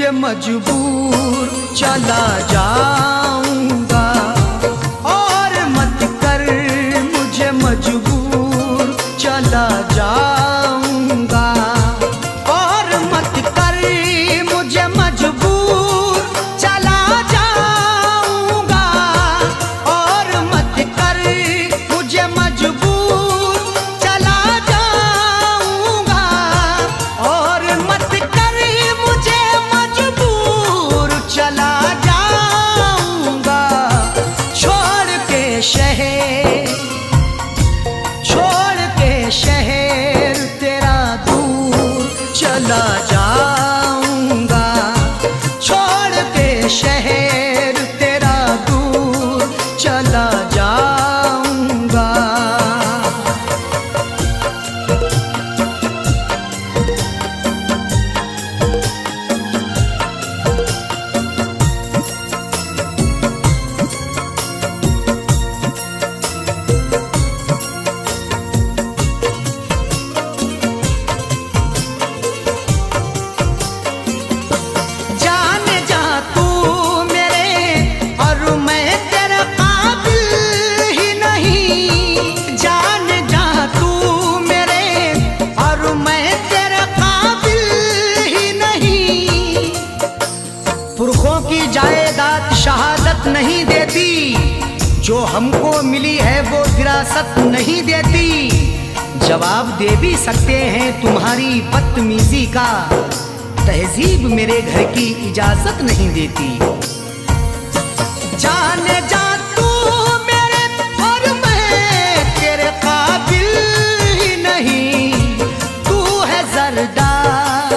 मुझे मजबूर चला जाऊंगा, और मत कर मुझे मजबूर चला जाऊंगा, और मत कर मुझे मजबूर चला जाऊंगा, और मत कर मुझे मजबूर चला जाऊंगा, और मत कर मुझे मजबूर चला जाऊंगा। छोड़ के शहर तेरा दूर चला जाऊंगा, छोड़ के शहर तेरा दूर चला जाऊंगा। जाने जा तू मेरे और मैं तेरे काबिल ही नहीं, जाने जा तू मेरे और मैं तेरे काबिल ही नहीं। पुरखों की जायदाद शहादत नहीं देती, जो हमको मिली है वो विरासत नहीं देती। जवाब दे भी सकते हैं तुम्हारी बदतमीजी का, तहजीब मेरे घर की इजाजत नहीं देती। जाने जा तू मेरे और मैं तेरे काबिल ही नहीं। तू है जरदार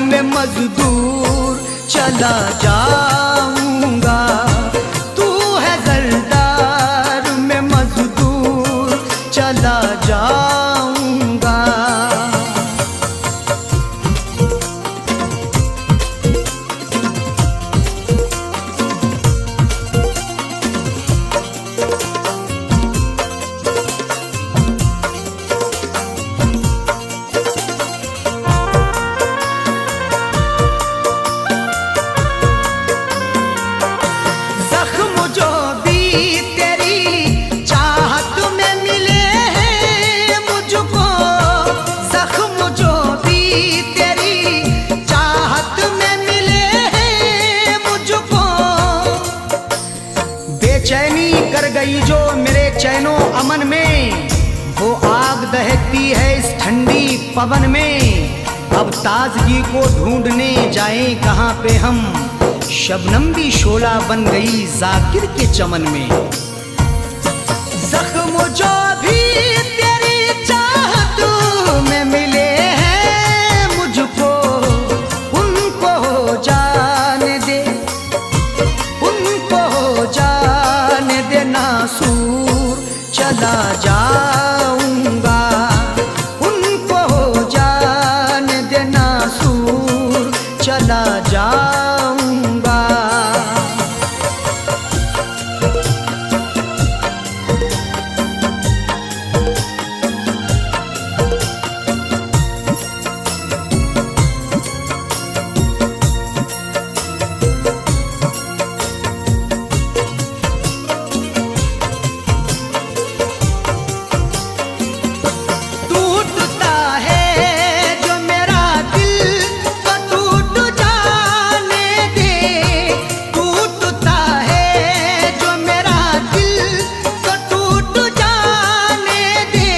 में मजदूर चला जाऊंगा, तू है जरदार में मजदूर चला जाऊंगा। जख्म जो भी तेरी चाहत में मिले हैं मुझको, जख्म जो भी तेरी चाहत में मिले हैं मुझको, बेचैनी कर गई जो मेरे चैनो अमन में, वो आग दहकती है इस ठंडी पवन में। अब ताजगी को ढूंढने जाएं कहाँ पे हम, शबनम भी शोला बन गई जाकिर के चमन में। जख्म जो भी तेरी चाहत में मिले हैं मुझको, उनको जाने दे, उनको जाने दे नासूर चला जाऊंगा, उनको जाने दे नासूर चला जाऊंगा। टूटता है जो मेरा दिल तो टूट जाने दे, टूटता है जो मेरा दिल तो टूट जाने दे।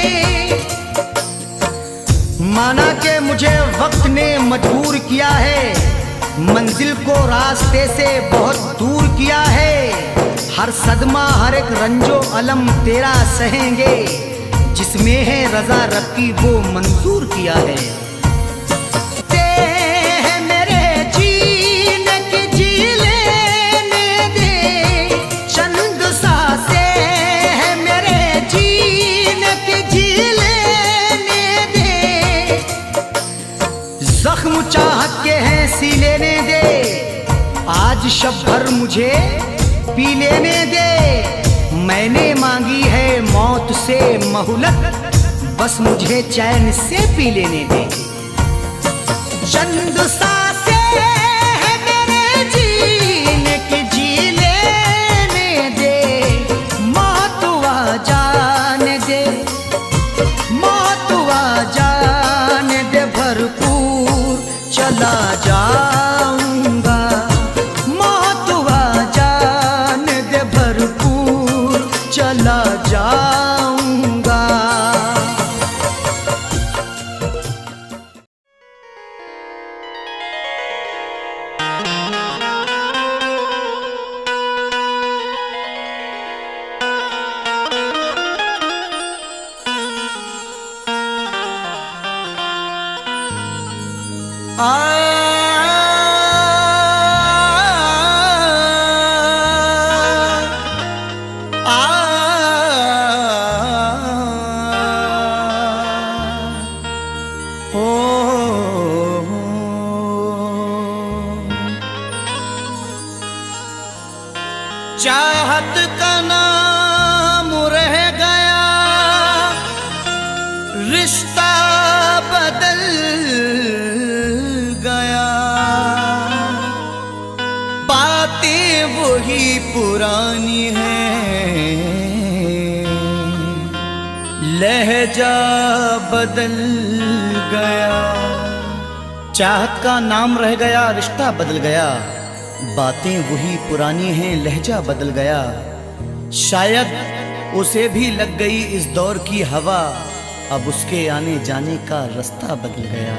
माना कि मुझे वक्त ने मजबूर किया है, मंजिल को रास्ते से बहुत दूर किया है। हर सदमा हर एक रंजो अलम तेरा सहेंगे, जिसमें है रजा रब की वो मंजूर किया है। मेरे जीने की जी लेने दे, चंद सांसें है मेरे जीने की जी लेने दे। जख्म चाहत के हैं सी लेने दे, आज शब भर मुझे पी लेने दे। मैंने मांगी है मौत से मोहलत, बस मुझे चैन से पी लेने दे। चंद सांसें है मेरे जीने की, जी लेने दे, मौत आ जाने दे, मौत आ जाने दे, भरपूर चला जाऊंगा, मौत आ जाने दे, भरपूर चला जाऊंगा। चाहत का नाम रह गया, रिश्ता बदल गया, बातें वही पुरानी हैं, लहजा बदल गया। चाहत का नाम रह गया, रिश्ता बदल गया, बातें वही पुरानी हैं, लहजा बदल गया। शायद उसे भी लग गई इस दौर की हवा, अब उसके आने जाने का रास्ता बदल गया।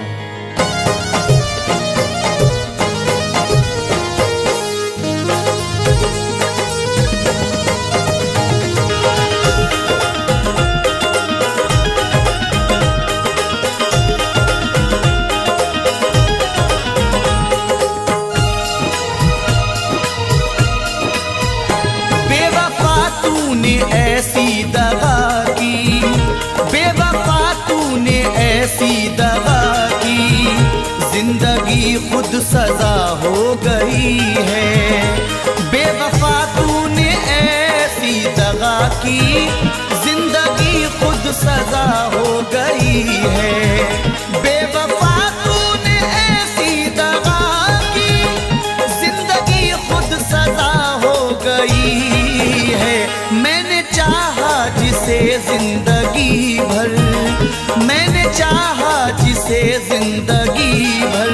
ऐसी दगा की, बेवफा तूने ऐसी दगा की, जिंदगी खुद सजा हो गई है। बेवफा तूने ऐसी दगा की, जिंदगी खुद सजा हो गई है। बेवफा तूने ऐसी दगा की, जिंदगी खुद सजा हो गई है। मैंने चाहा जिसे जिंदगी भर, मैंने चाहा जिसे जिंदगी भर,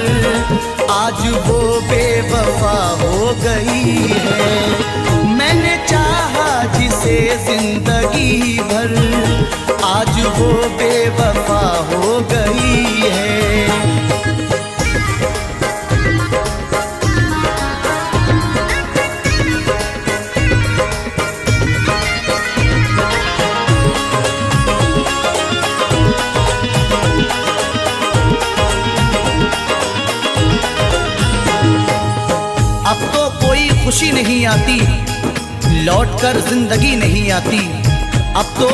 आज वो बेवफा हो गई है। मैंने चाहा जिसे जिंदगी भर, आज वो बेवफा हो गई है। खुशी नहीं आती, लौटकर जिंदगी नहीं आती। अब तो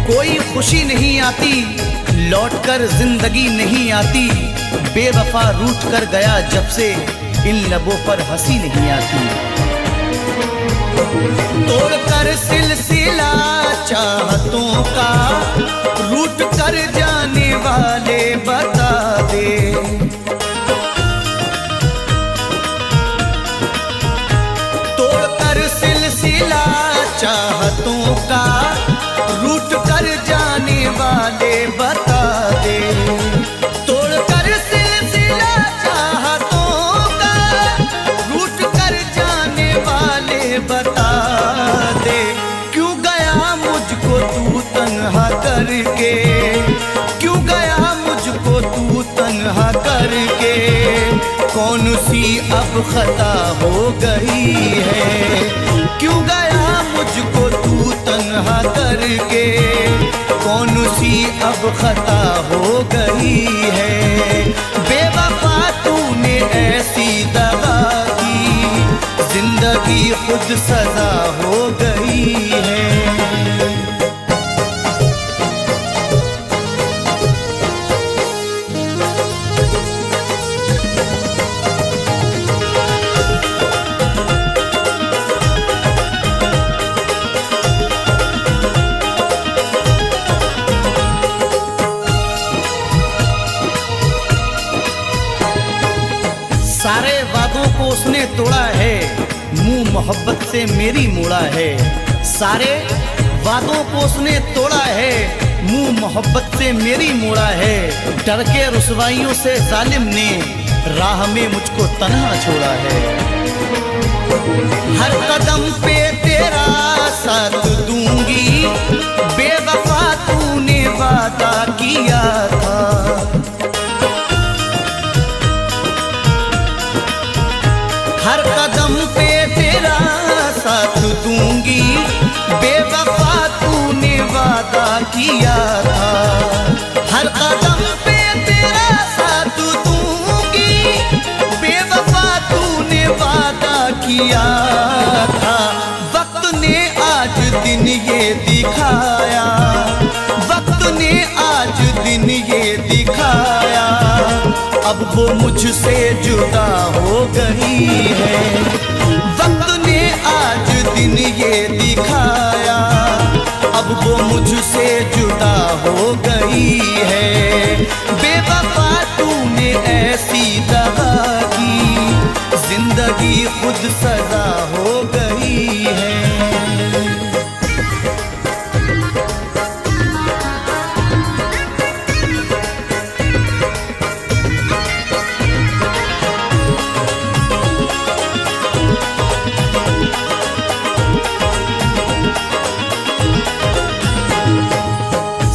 कोई खुशी नहीं आती, लौटकर जिंदगी नहीं आती। बेवफा रूठ कर गया जब से, इन लबों पर हंसी नहीं आती। तोड़कर सिलसिला चाहतों का, रूठ कर जाने वाले बता दे। सिलसिला चाहतों का, रूठ कर जाने वाले बता दे। तोड़कर सिलसिला चाहतों का, रूठ कर जाने वाले बता दे। क्यों गया मुझको तू तन्हा करके, क्यों गया मुझको तू तन्हा करके। कौन सी अब खता हो गई है, क्यों गया मुझको तू तन्हा करके। कौन सी अब खता हो गई है। बेवफा तूने ऐसी दगा की, जिंदगी खुद सजा हो गई है। सारे वादों को उसने तोड़ा है, मुंह मोहब्बत से मेरी मोड़ा है। सारे वादों को उसने तोड़ा है, मुंह मोहब्बत से मेरी मोड़ा है। डर के रुसवाइयों से जालिम ने राह में मुझको तन्हा छोड़ा है। हर कदम पे तेरा साथ दूंगी, बेवफा तूने वादा किया था। हर कदम पे तेरा साथ दूंगी, बेवफा तूने वादा किया था। हर कदम पे तेरा साथ दूंगी, बेवफा तूने वादा किया था। वक्त ने आज दिन ये दिखाया, वक्त ने आज दिन ये दिखाया, अब वो मुझसे जुदा हो गई है। वक्त ने आज दिन ये दिखाया, अब वो मुझसे जुदा हो गई है। बेवफा तूने ऐसी दगा की, जिंदगी खुद सजा हो गई है।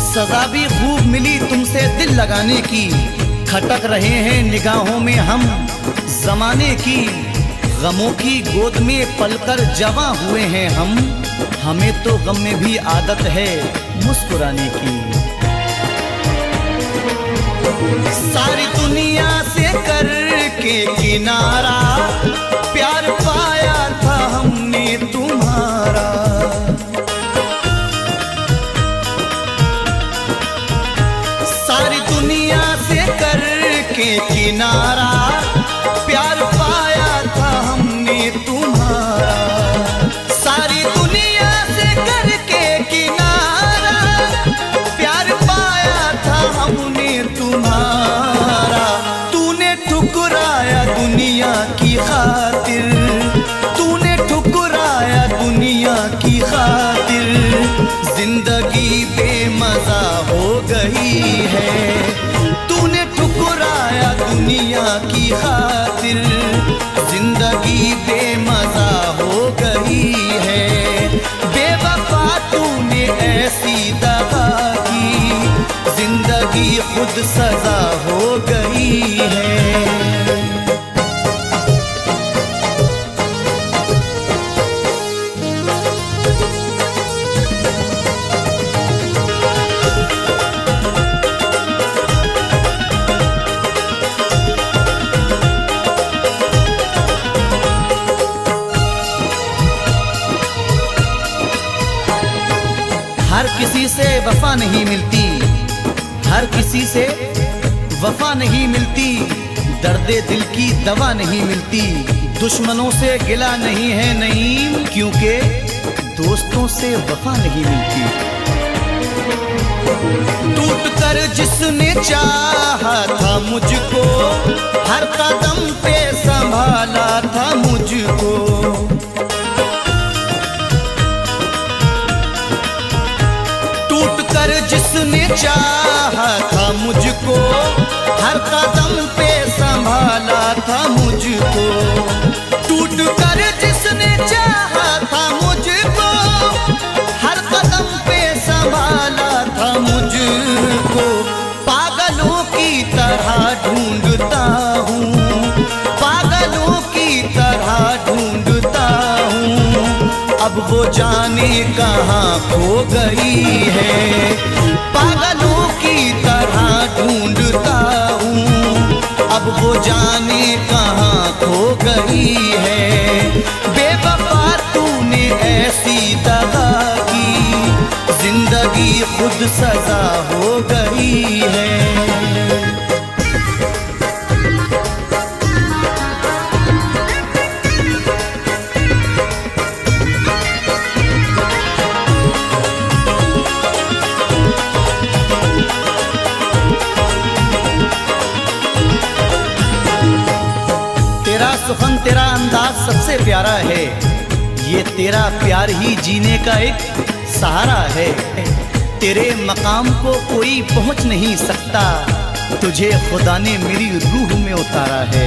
सजा भी खूब मिली तुमसे दिल लगाने की, खटक रहे हैं निगाहों में हम जमाने की। गमों की गोद में पलकर जवां हुए हैं हम, हमें तो गम में भी आदत है मुस्कुराने की। सारी दुनिया से करके किनारा, प्यार पाया था हमने तुम्हारा। सारी दुनिया से करके किनारा, प्यार पाया था हमने तुम्हारा। सारी दुनिया से करके किनारा, प्यार पाया था हमने तुम्हारा। तूने ठुकराया दुनिया की खातिर, तूने ठुकराया दुनिया की खातिर। जिंदगी बेमजा हो गई है, तूने ठुकराया दुनिया की खातिर। जिंदगी बेमजा हो गई है। बेवफा तूने ऐसी दगा की, जिंदगी खुद सजा हो गई है। हर किसी से वफा नहीं मिलती, हर किसी से वफा नहीं मिलती। दर्दे दिल की दवा नहीं मिलती। दुश्मनों से गिला नहीं है नईम, क्योंकि दोस्तों से वफा नहीं मिलती। टूट कर जिसने चाहा था मुझको, हर कदम पे संभाला था मुझको। जिसने चाहा था मुझको, हर कदम पे संभाला था मुझको। टूट कर जिसने चाहा था मुझको, हर कदम पे संभाला था मुझको। पागलों की तरह ढूंढता हूँ, पागलों की तरह ढूंढता हूँ। अब वो जाने कहाँ खो गई है। पागलों की तरह ढूंढता हूँ, अब वो जाने कहाँ खो गई है। बेवफा तूने ऐसी दगा की, जिंदगी खुद सजा हो गई है। सुखन तेरा अंदाज सबसे प्यारा है, ये तेरा प्यार ही जीने का एक सहारा है। तेरे मकाम को कोई पहुंच नहीं सकता, तुझे खुदा ने मेरी रूह में उतारा है।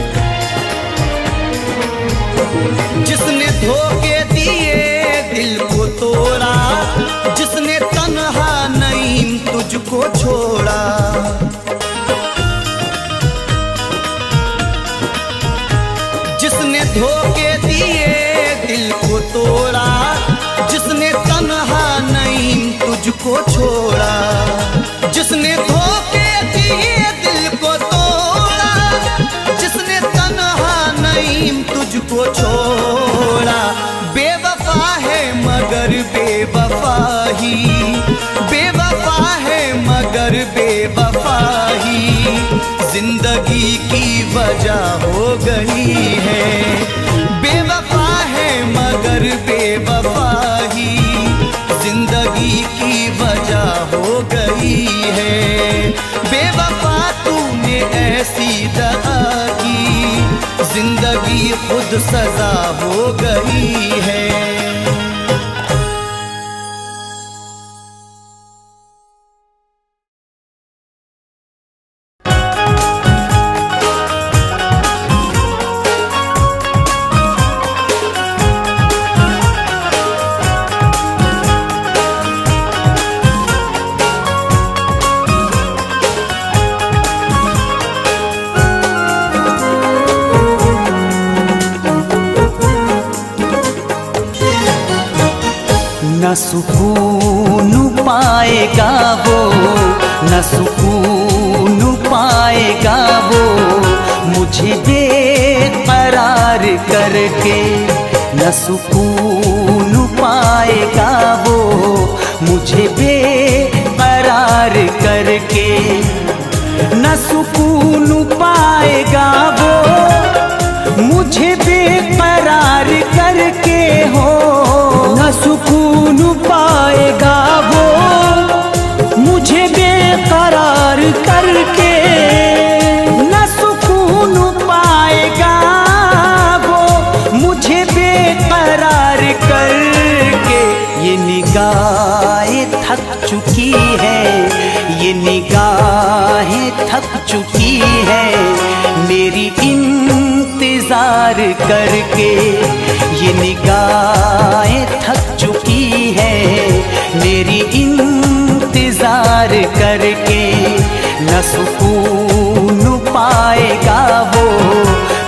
जिसने धोखे दिए दिल को तोड़ा, जिसने तन्हा नईम तुझको छोड़ा, जिसने धोखे दिए दिल को तोड़ा, जिसने तन्हा नईम तुझको छोड़ा, जिसने धोखे दिए दिल को तोड़ा, जिसने तन्हा नईम तुझको छोड़ा। बेवफा है मगर बेवफा ही, बेवफा है मगर बेवफा ही जिंदगी की वजह हो गई है। बेवफा है मगर बेवफा ही जिंदगी की वजह हो गई है। बेवफा तूने ऐसी दगा की, जिंदगी खुद सजा हो गई है। न सुकून पाएगा वो, न सुकून पाएगा वो मुझे बेकरार करके, न सुकून पाएगा वो मुझे बेकरार करके, न सुकून पाएगा वो मुझे बेकरार करके हो। न सुकून पाएगा वो मुझे बेकरार करके, न सुकून पाएगा वो मुझे बेकरार करके। ये निगाहें थक चुकी है, ये निगाहें थक चुकी है मेरी इंतजार करके। ये निगाहें थक चुकी है मेरी इंतजार करके। न सुकून पाएगा वो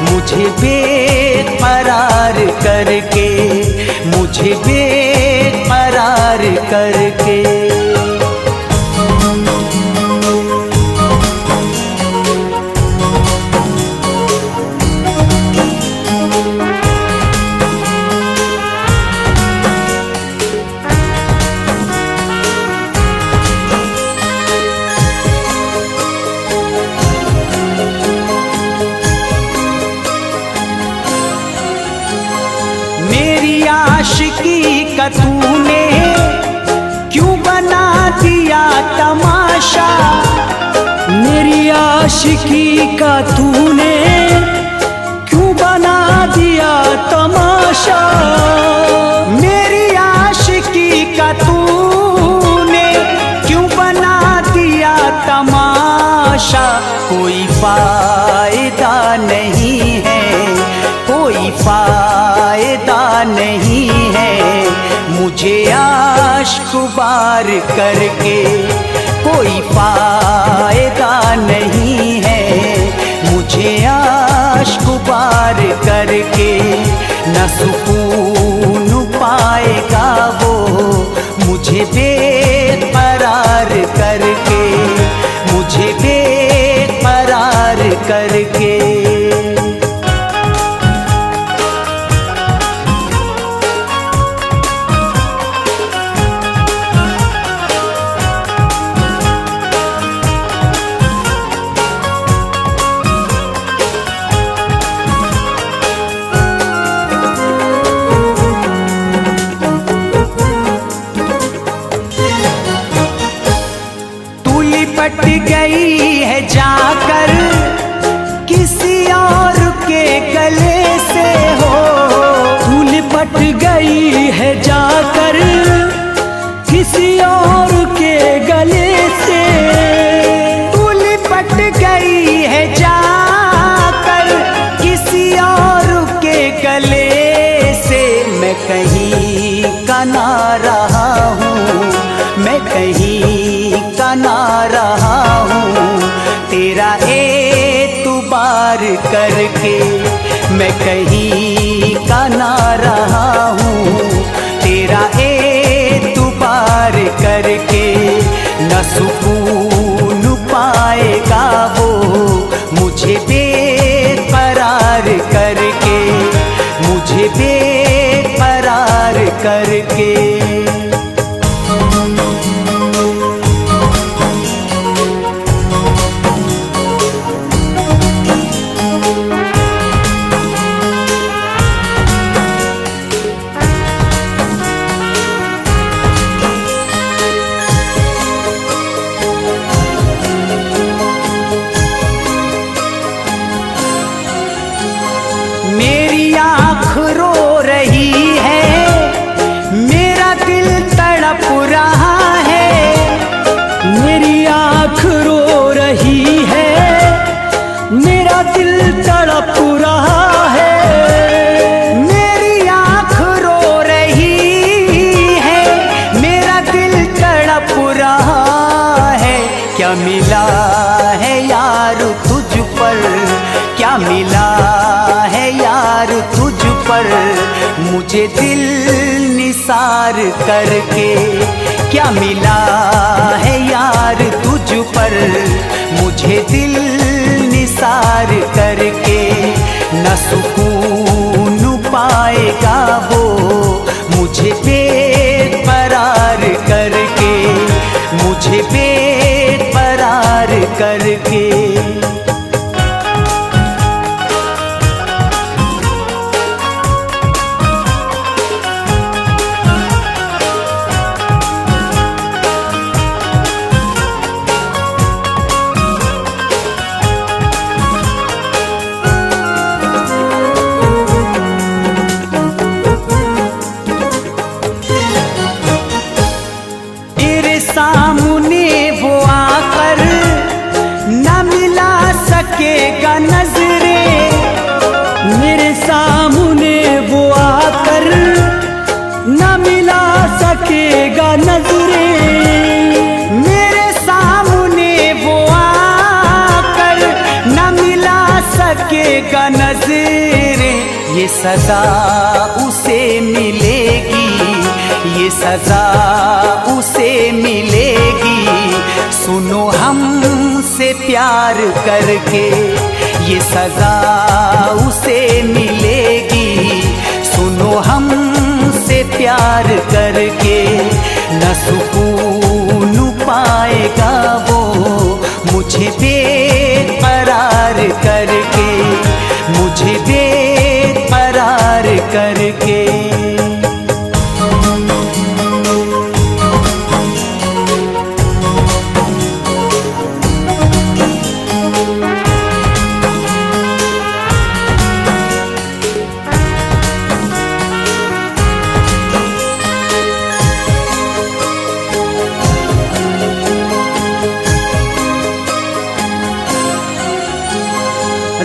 मुझे बेकरार करके, मुझे बेकरार करके। आशिकी का तूने क्यों बना दिया तमाशा, मेरी आशिकी का तूने क्यों बना दिया तमाशा, मेरी आशिकी का तूने क्यों बना दिया तमाशा। कोई फायदा नहीं है, कोई फायदा नहीं है मुझे आशिक बार करके, कोई फायदा नहीं है मुझे आशिक बार करके। न सुकून पाएगा वो मुझे बेकरार करके, मुझे बेकरार करके। पट गई है जाकर किसी पार करके। मैं कहीं का ना रहा हूँ तेरा एतबार करके। न सुकून पाएगा वो मुझे बेकरार करके, मुझे बेकरार करके। मेरी आँख रो रही है, मेरा दिल तड़प रहा है। मेरी आँख रो रही है, मेरा दिल तड़प रहा है। मेरी आँख रो रही है, मेरा दिल तड़प रहा है। क्या मिला है यार तुझ पर, क्या मिला है यार तुझ पर मुझे दिल निसार करके। क्या मिला है यार तुझ पर मुझे दिल निसार करके। न सुकून पाएगा वो मुझे बेकरार करके, मुझे बेकरार करके। सामने वो आकर न मिला सकेगा नजरे। मेरे सामने वो आकर न मिला सकेगा नजरे। मेरे सामने वो आकर न मिला सकेगा नजरे। ये सजा उसे मिलेगी, ये सजा उसे मिलेगी सुनो हमसे प्यार करके। ये सजा उसे मिलेगी सुनो हमसे प्यार करके। न सुकून पाएगा वो मुझे बेकरार करके, मुझे बेकरार करके।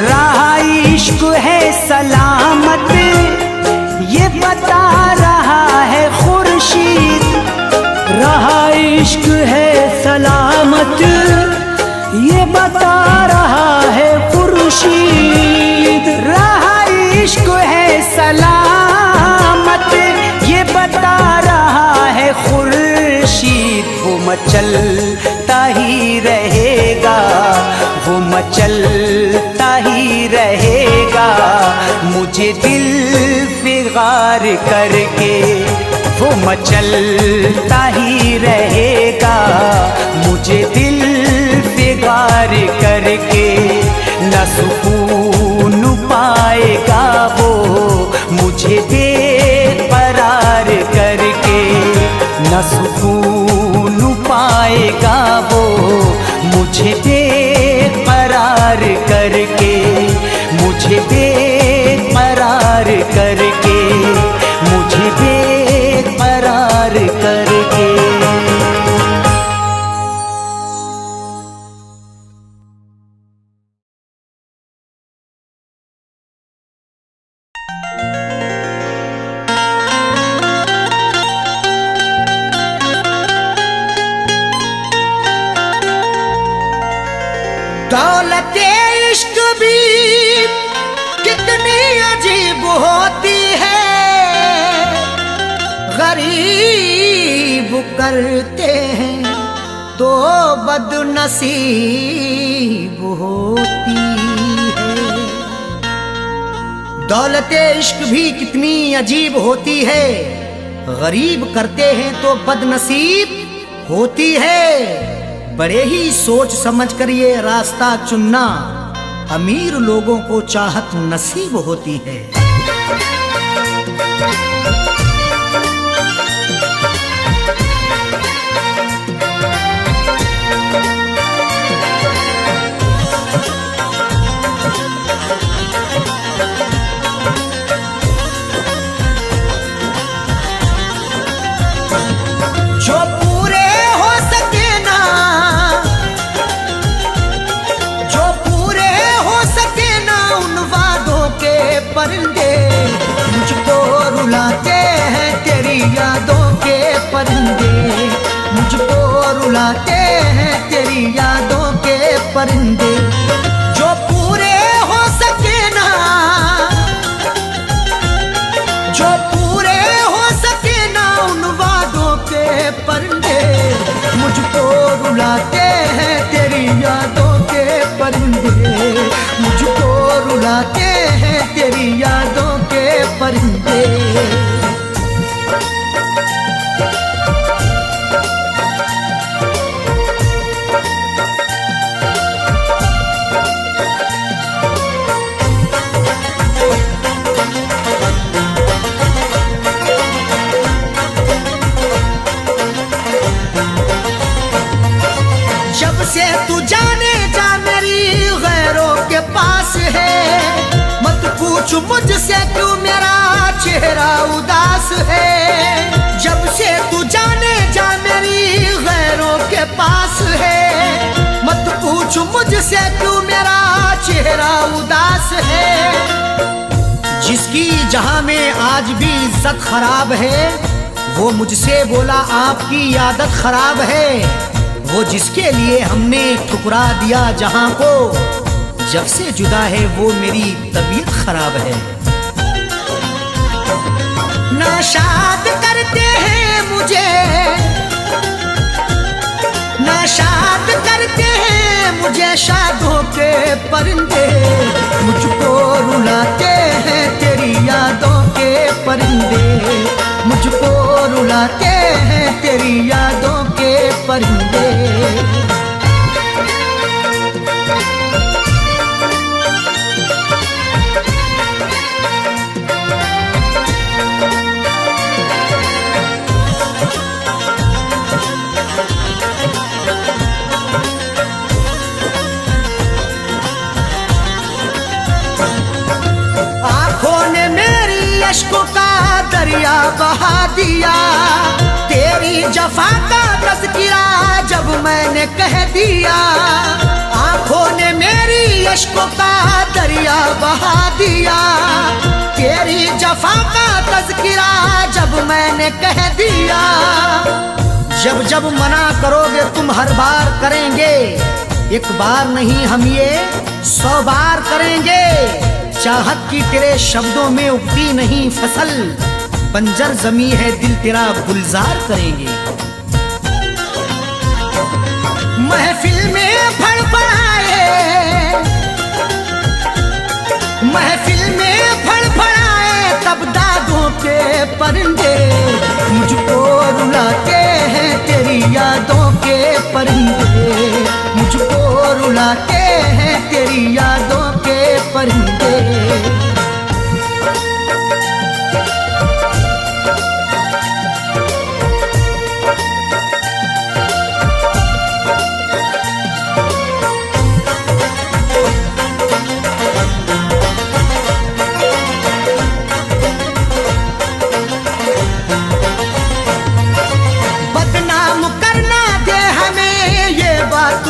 रहा इश्क है सलामत ये बता रहा है खुर्शीद। रहा इश्क है सलामत ये बता रहा है खुर्शीद। रहा इश्क है सलामत ये बता रहा है खुर्शीद। वो मचलता ही रहेगा, वो मचलता ही रहेगा मुझे दिल फिगार करके। वो मचलता ही रहेगा मुझे दिल फिगार करके। न सुकून पाएगा वो मुझे बेकरार करके। न सुकून पाएगा वो मुझे बेकरार करके, मुझे बेकरार करके, मुझे बेकरार करके। दौलते इश्क भी करते हैं तो बदनसीब होती है। दौलते इश्क भी कितनी अजीब होती है, गरीब करते हैं तो बदनसीब होती है। बड़े ही सोच समझ कर ये रास्ता चुनना, अमीर लोगों को चाहत नसीब होती है। जो पूरे हो सके ना, जो पूरे हो सके ना उन वादों के परिंदे, मुझको रुलाते हैं तेरी यादों के परिंदे, मुझको रुलाते हैं तेरी यादों के परिंदे। जो पूरे हो सके ना, जो पूरे हो सके ना उन वादों के परिंदे, मुझको रुलाते हैं तेरी यादों के परिंदे, मुझको रुलाते हैं तेरी यादों के परिंदे। जब से तू जाने जा मेरी गैरों के पास है, मत पूछ मुझसे क्यों मेरा चेहरा उदास है। जब से तू जाने जा मेरी गैरों के पास है, मत पूछ मुझसे क्यों मेरा चेहरा उदास है। जिसकी जहां में आज भी इज्जत खराब है, वो मुझसे बोला आपकी आदत खराब है। वो जिसके लिए हमने ठुकरा दिया जहां को, जब से जुदा है वो मेरी तबीयत खराब है। नाशाद करते हैं मुझे, नाशाद करते हैं मुझे शादों के परिंदे, मुझको रुलाते हैं तेरी यादों के परिंदे, मुझको रुलाते हैं तेरी यादों के परिंदे। आंखों ने मेरी अश्कों का दरिया बहा दिया, तेरी जफा का तज़किरा जब मैंने कह दिया। आंखों ने मेरी अश्कों का दरिया बहा दिया, तेरी जफा का तज़किरा जब मैंने कह दिया। जब जब मना करोगे तुम हर बार करेंगे, एक बार नहीं हम ये 100 बार करेंगे। चाहत की तेरे शब्दों में उगती नहीं फसल, बंजर जमी है दिल तेरा गुलजार करेंगे। महफिल में फड़फड़ाए, महफिल में फड़फड़ाए तब दागों के परिंदे, मुझको रुलाते हैं तेरी यादों के परिंदे, मुझको रुलाते हैं तेरी यादों के परिंदे।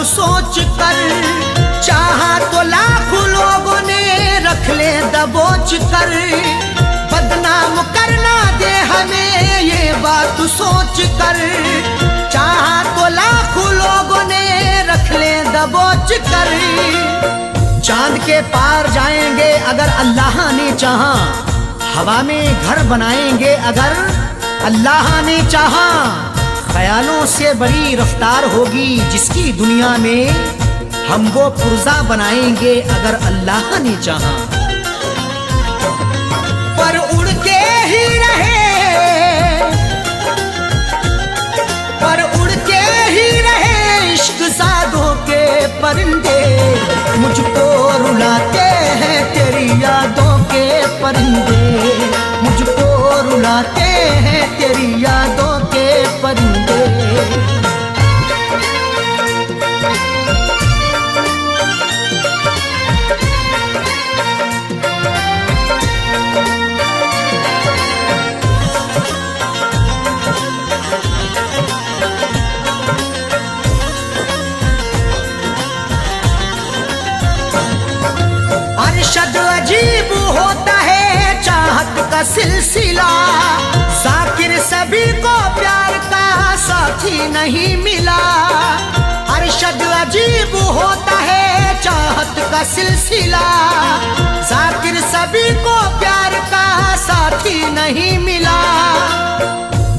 सोच कर चाहा तो लाखों लोगों ने रख ले दबोच कर, बदनाम करना दे हमें ये बात सोच कर। चाहा तो लाखों लोगों ने रख ले दबोच कर। चांद के पार जाएंगे अगर अल्लाह ने चाहा, हवा में घर बनाएंगे अगर अल्लाह ने चाहा। ख्यालों से बड़ी रफ्तार होगी जिसकी दुनिया में हम वो पुर्जा बनाएंगे अगर अल्लाह ने चाहा। पर उड़ के ही रहे, पर उड़ के ही रहे इश्क सादों के परिंदे, मुझको रुलाते हैं तेरी यादों के परिंदे, मुझको रुलाते हैं तेरी यादों के परिंदे। अरशद अजीब होता है चाहत का सिलसिला, जाकिर सभी को प्यार का साथी नहीं मिला। अरशद अजीब होता है चाहत का सिलसिला, जाकिर सभी को प्यार का साथी नहीं मिला।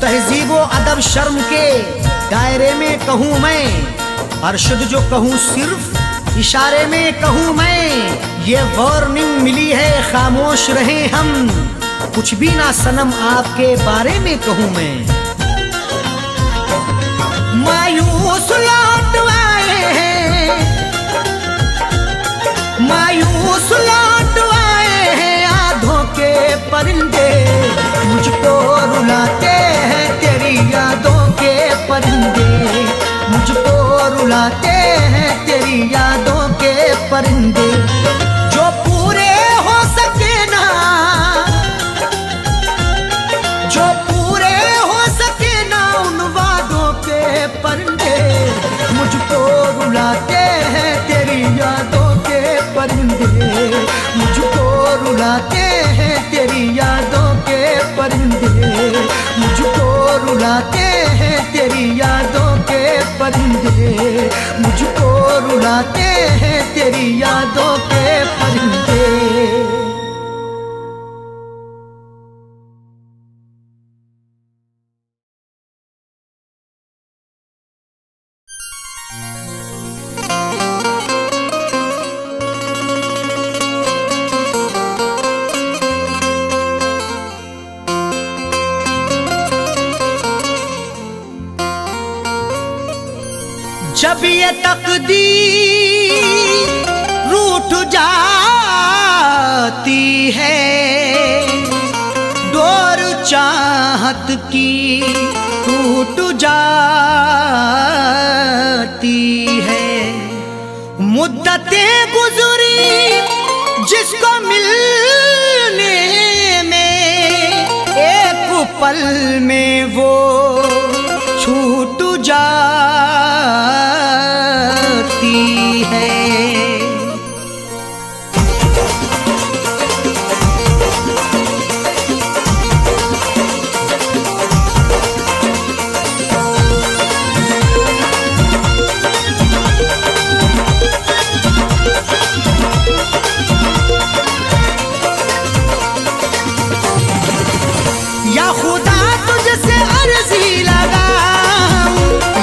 तहजीब व अदब शर्म के दायरे में कहूँ मैं, अरशद जो कहूँ सिर्फ इशारे में कहूँ मैं। ये वार्निंग मिली है खामोश रहे हम, कुछ भी ना सनम आपके बारे में कहूँ मैं। मायूस लौट आए हैं, मायूस लौट आए हैं आधों के परिंदे, मुझको रुलाते हैं तेरी यादों के परिंदे, मुझको रुलाते हैं तेरी यादों के परिंदे। जो पूरे हो सके ना, जो पूरे हो सके ना उन वादों के परिंदे, मुझको रुलाते हैं तेरी यादों के परिंदे, मुझको रुलाते हैं तेरी यादों के परिंदे, मुझको रुलाते हैं तेरी यादों के परिंदे, मुझको रुलाते हैं तेरी यादों के परिंदे। जब ये तकदीर रूठ जाती है, डोर चाहत की टूट जाती है। मुद्दतें गुजरी जिसको मिलने में, एक पल में वो छूट जाती है। या खुदा तुझसे अर्जी लगाऊं,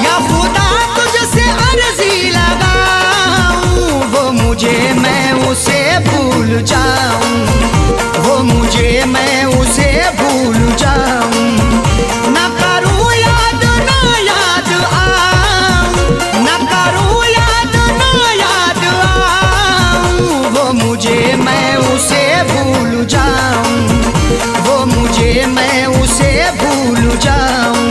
या खुदा तुझसे अर्जी लगाऊं, वो मुझे मैं उसे भूल जाऊं, वो मुझे मैं उसे भूल जाऊं। न करूं याद ना याद आऊं, न करूं याद ना याद आऊं, वो मुझे मैं उसे भूल जाऊं, वो मुझे मैं उसे भूल जाऊं।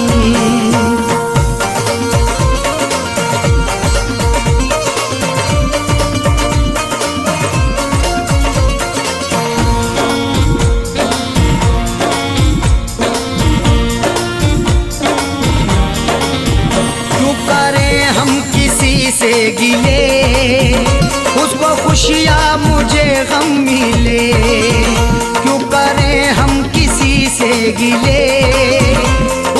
क्यों करें हम किसी से गिले, उसको खुशियाँ मुझे गम मिले। क्यों करें हम किसी से गिले,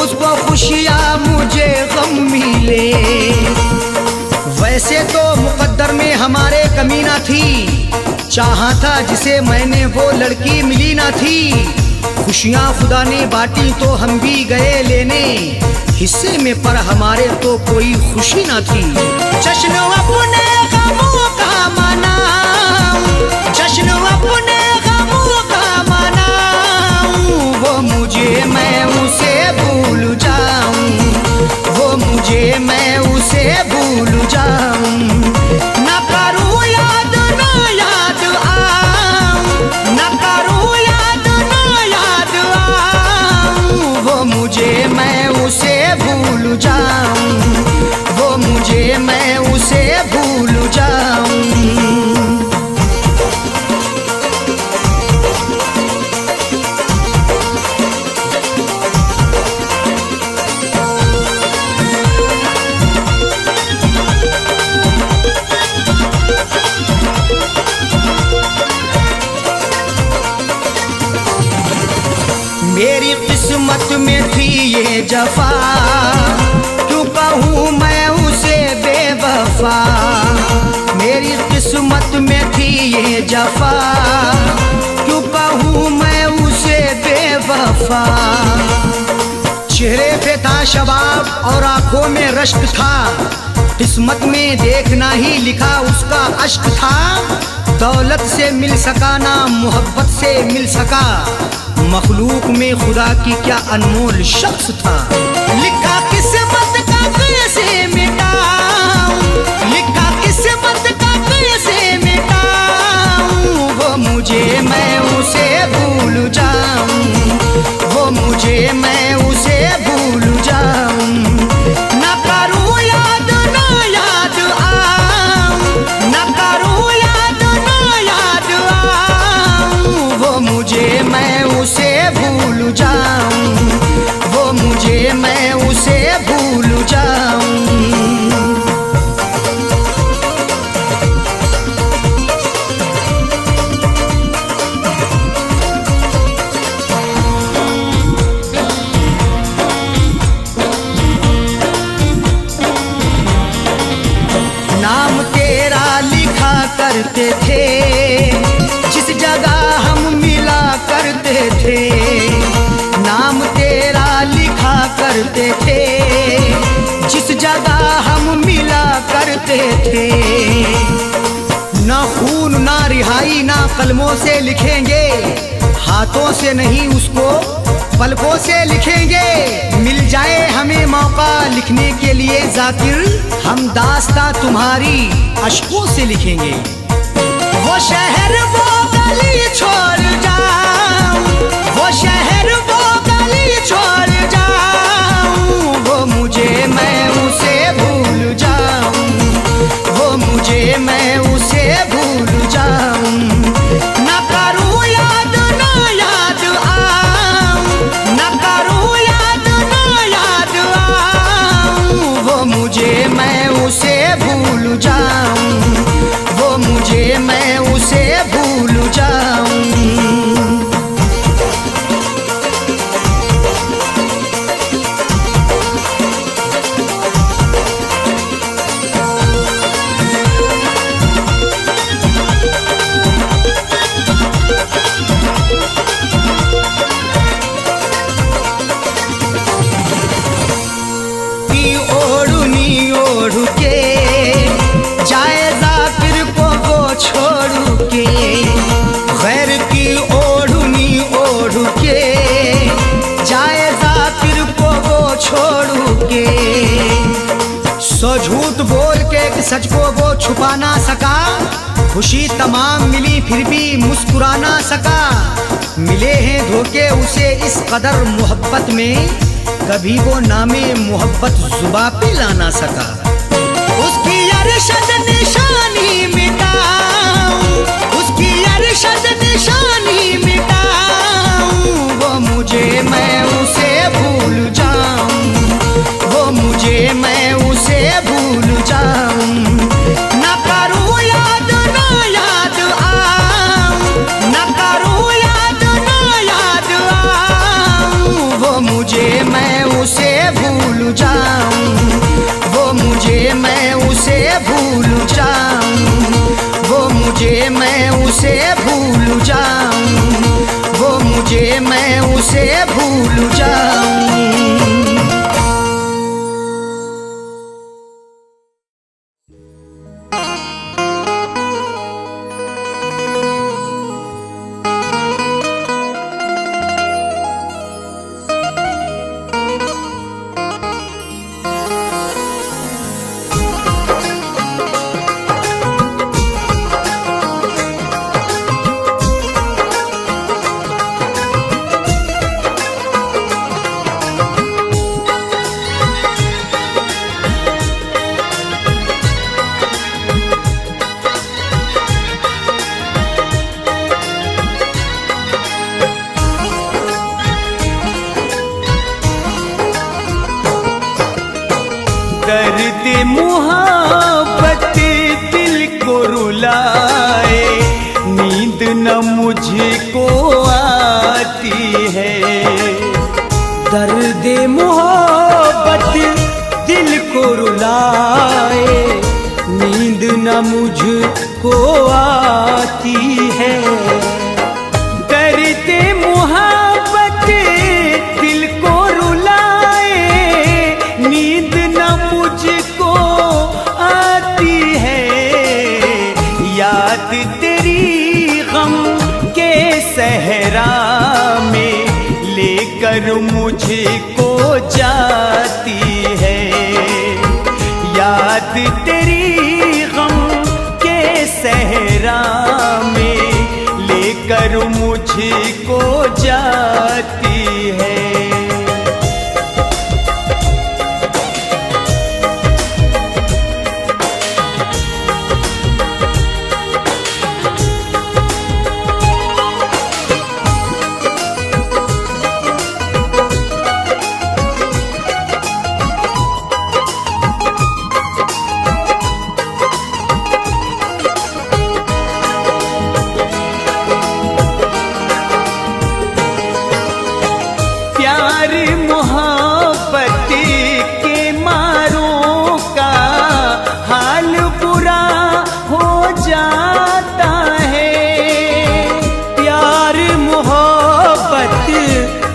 उसको खुशियाँ मुझे गम मिले। वैसे तो मुकद्दर में हमारे कमी ना थी, चाहा था जिसे मैंने वो लड़की मिली ना थी। खुशियाँ खुदा ने बांटी तो हम भी गए लेने, हिस्से में पर हमारे तो कोई खुशी ना थी। जश्न अपने गमों का मनाऊं, जश्न अपने गमों का मनाऊं, वो मुझे मैं उसे भूल जाऊं, वो मुझे मैं उसे भूल जाऊं। न करूं याद न याद आऊं, न करूं याद न याद आऊं, वो मुझे मैं उसे भूल जाऊं, वो मुझे मैं उसे भूल जाऊं। मेरी किस्मत में थी ये जफा, क्यों कहूँ मैं उसे बेवफा। मेरी किस्मत में थी ये जफा, क्यों कहूँ मैं उसे बेवफा। चेहरे पे था शबाब और आंखों में रश्क था, किस्मत में देखना ही लिखा उसका अश्क था। दौलत से मिल सका ना मोहब्बत से मिल सका, मखलूक में खुदा की क्या अनमोल शख्स था। लिखा किस्मत का कैसे मिटाऊं, लिखा किस्मत का कैसे मिटाऊं, वो मुझे मैं उसे भूल जाऊं, वो मुझे मैं उसे भूल जाऊं। न करूं याद न याद आऊं, न करूं याद न याद आऊं, वो मुझे मैं उसे भूल जाऊं, वो मुझे मैं उसे भूल जाऊं। नाम तेरा लिखा करते थे, जिस जगह हम मिला करते थे। नाम तेरा लिखा करते थे, जिस जगह हम मिला करते थे। ना खून ना रिहाई ना कलमों से लिखेंगे, हाथों से नहीं उसको पलकों से लिखेंगे। मिल जाए हमें मौका लिखने के लिए जाकिर, हम दास्तां तुम्हारी अश्कों से लिखेंगे। वो शहर वो गली छोड़ जाऊं, वो शहर वो गली छोड़ जाऊं, वो मुझे मैं उसे भूल जाऊं, वो मुझे मैं उसे भूल जाऊं। न करूं याद न याद आऊं, न करूं याद न याद आऊं, वो मुझे मैं उसे भूल जाऊं, वो मुझे मैं उसे भूल जाऊं। की ओढ़नी ओढ़ के जाए जाकिर को वो छोड़ के, गैर की ओढ़नी ओढ़ के जाए जाकिर को वो छोड़ के। सो झूठ बोल के एक सच को वो छुपा ना सका, खुशी तमाम मिली फिर भी मुस्कुरा ना सका। मिले हैं धोखे उसे इस कदर मोहब्बत में, कभी वो नामे मोहब्बत जुबां पे ला ना सका। उसकी अरशद निशानी मिटाऊं, उसकी अरशद निशानी मिटाऊं, वो मुझे मैं उसे भूल जाऊं, वो मुझे मैं उसे भूल जाऊं। न करूं याद न याद आऊं, न करूं याद न याद आऊं, वो मुझे मैं उसे भूल जाऊं, वो मुझे मैं उसे भूल जाऊं, वो मुझे मैं उसे भूल जाऊं, वो मुझे मैं उसे कैसे भूल जाऊं। दर्द मुहब्बत दिल को रुलाए, नींद न मुझको आती है। दर्द मुहब्बत दिल को रुलाए, नींद न मुझको आती है। दर्द मुहब्बत दिल को रुलाए, नींद न मुझको आती है। याद तेरी गम के सहरा में लेकर मुझको जाती है। याद तेरी गम के सहरा में लेकर मुझको जाती है। मोहब्बत के मारों का हाल बुरा हो जाता है। प्यार मोहब्बत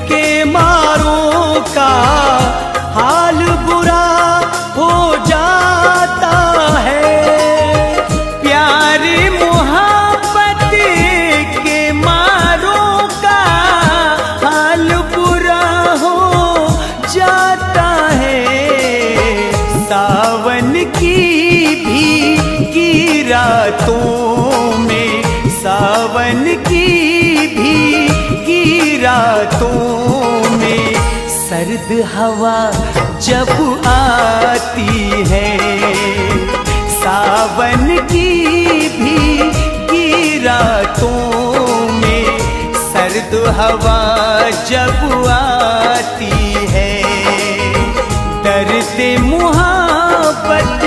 के मारों का हाल बुरा हो जाता है। प्यार मोहब्बत के मारों का हाल बुरा हो जाता है। सावन की भीगी रातों में, सावन की भीगी रातों में सर्द हवा जब आती है। सावन की भीगी रातों में सर्द हवा जब आती है। दर्द मुहब्बत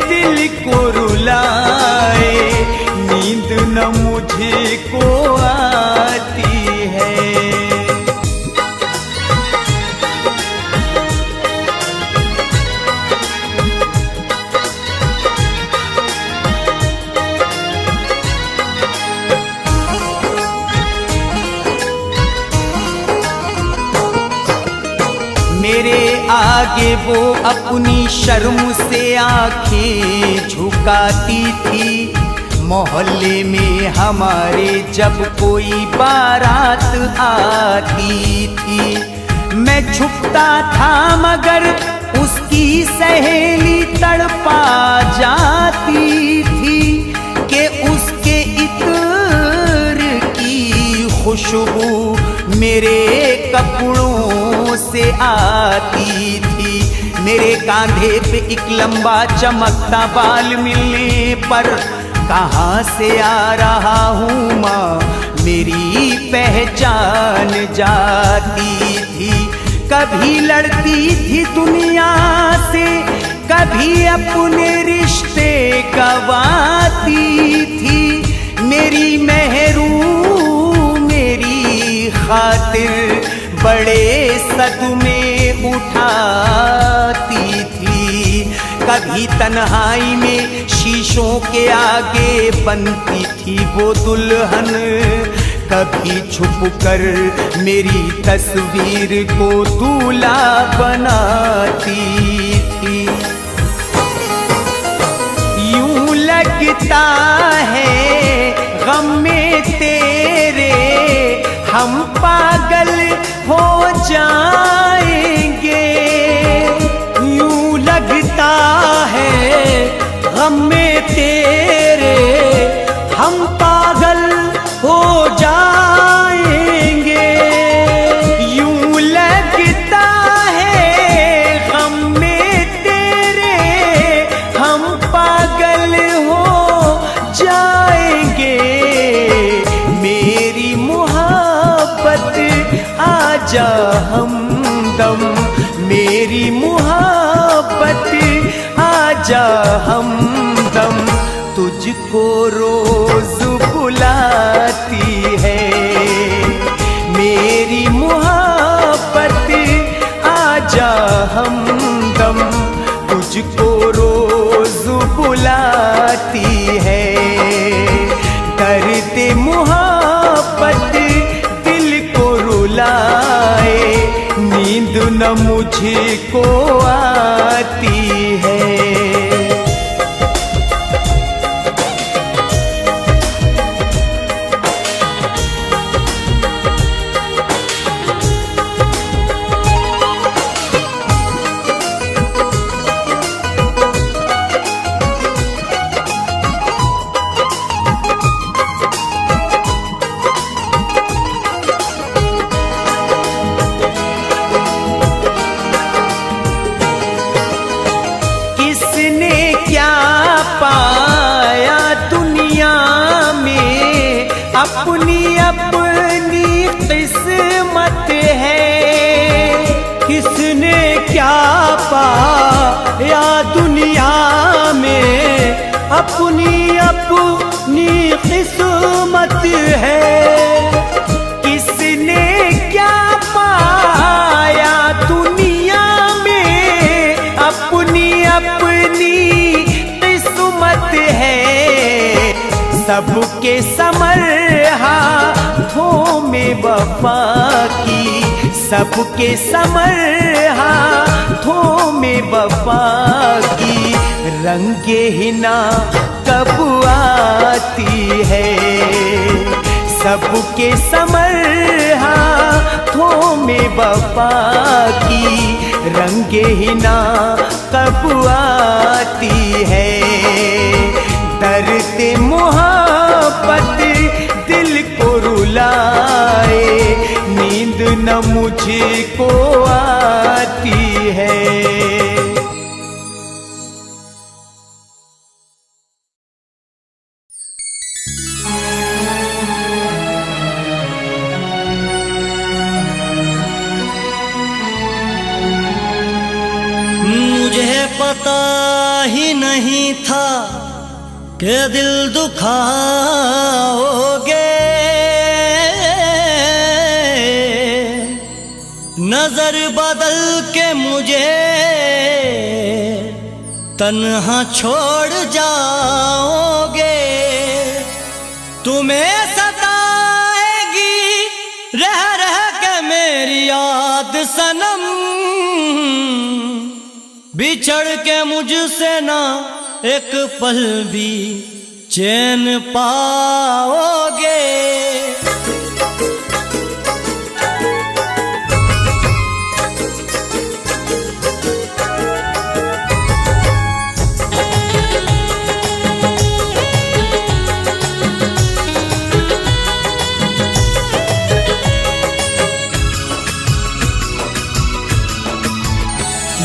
दिल को रुलाए, नींद न मुझको आती है। मेरे आगे वो अपनी शर्म से आंखें झुकाती थी। मोहल्ले में हमारे जब कोई बारात आती थी, मैं छुपता था मगर उसकी सहेली तड़पा जाती थी कि उसके इत्र की खुशबू मेरे कपड़ों से आती थी। मेरे कांधे पे एक लंबा चमकता बाल मिलने पर कहाँ से आ रहा हूँ माँ मेरी पहचान जाती थी। कभी लड़ती थी दुनिया से, कभी अपने रिश्ते गवाती थी। मेरी मेहरू मेरी खातिर बड़े सदमे उठाती थी। कभी तन्हाई में शीशों के आगे बनती थी वो दुल्हन, कभी छुप कर मेरी तस्वीर को दूल्हा बनाती थी। यूं लगता है गम में तेरे हम पागल हो जाएंगे। यूं लगता है गम में तेरे हम पागल हो जाएंगे। यूं लगता है गम में तेरे हम पागल हो जाएंगे। मेरी मोहब्बत आजा हमदम, मेरी मोहब्बत आजा हमदम, तुझको रोज बुलाती है। मेरी मोहब्बत आजा हमदम, तुझको रोज बुलाती है। दर्द मोहब्बत दिल को रुलाए, नींद न मुझको आती है। अपनी अपनी किस्मत है। किसने क्या पाया दुनिया में, अपनी अपनी किस्मत है। किसने क्या पाया दुनिया में, अपनी अपनी किस्मत है। सबके समर हाथों में वफा की, सबके समर हाथों में वफा की, रंगे हिना कब आती है। सबके समर हाथों में वफा की, रंगे हिना कब आती है। दर्द मोहब्बत दिल को रुलाए, नींद न मुझको आती है। मुझे पता ही नहीं था के दिल दुखाओगे। नजर बदल के मुझे तन्हा छोड़ जाओगे। तुम्हें सताएगी रह रह के मेरी याद सनम, बिछड़ के मुझसे ना एक पल भी चैन पाओगे।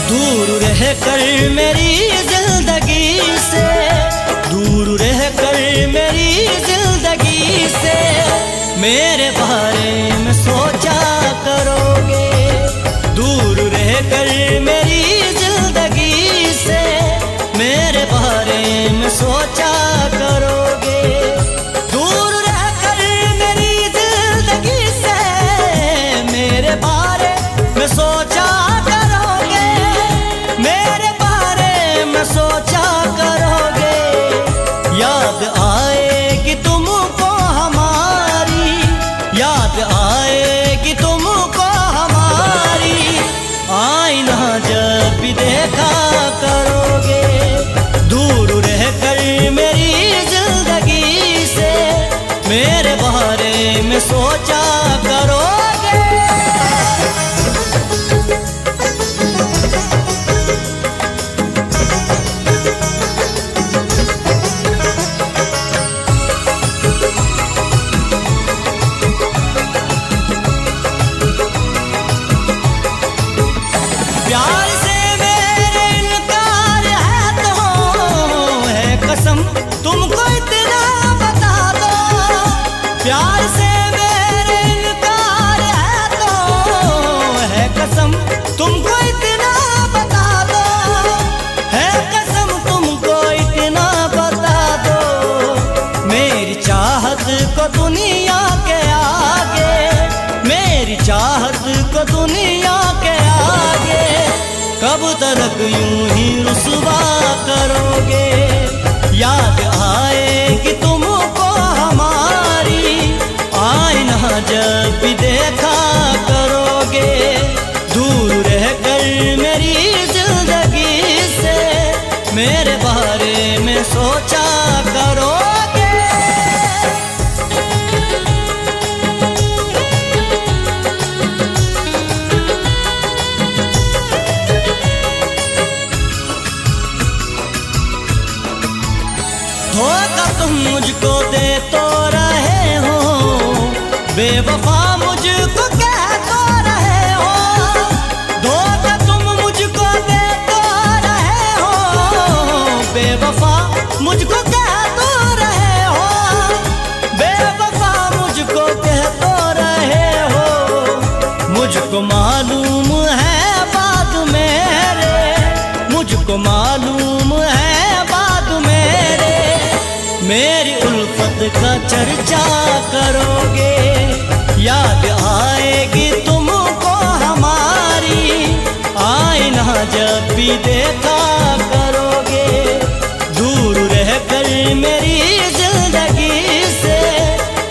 दूर रह कर मेरी जिंदगी से, दूर रह कर मेरी जिंदगी से, मेरे बारे में सोचा करोगे। दूर रह कर मेरी जिंदगी से, मेरे बारे में सोचा करोगे। दूर रह कर मेरी जिंदगी से, मेरे बारे में सोचा सोचा करोगे। याद आएगी तुमको हमारी, में सोचा करोगे। प्यार से मेरे इनकार है तो है कसम तुमको इतना बता दो। प्यार से मेरे इनकार है तो है कसम तुमको इतना बता दो। है कसम तुमको इतना बता दो। मेरी चाहत को दुनिया के आगे, मेरी चाहत को दुनिया के आगे कब तक यूं ही रुसवा करोगे। याद आएगी तुमको हमारी, आईना जब भी देखा करोगे। दूर रहकर मेरी जिंदगी से मेरे बारे में सोचा करोगे। धोखा तुम मुझको दे तो रहे हो, बेवफा मुझको कह तो रहे हो। धोखा तुम मुझको दे तो रहे हो, बेवफा मुझको कह तो रहे हो। बेवफा मुझको कह तो रहे हो। मुझको मालूम है बात मेरे, मुझको मालूम है बात मेरे। मेरी उल्फत का चर्चा करोगे। याद आएगी तुमको हमारी, आईना जब भी देखा करोगे। दूर रहकर मेरी जिंदगी से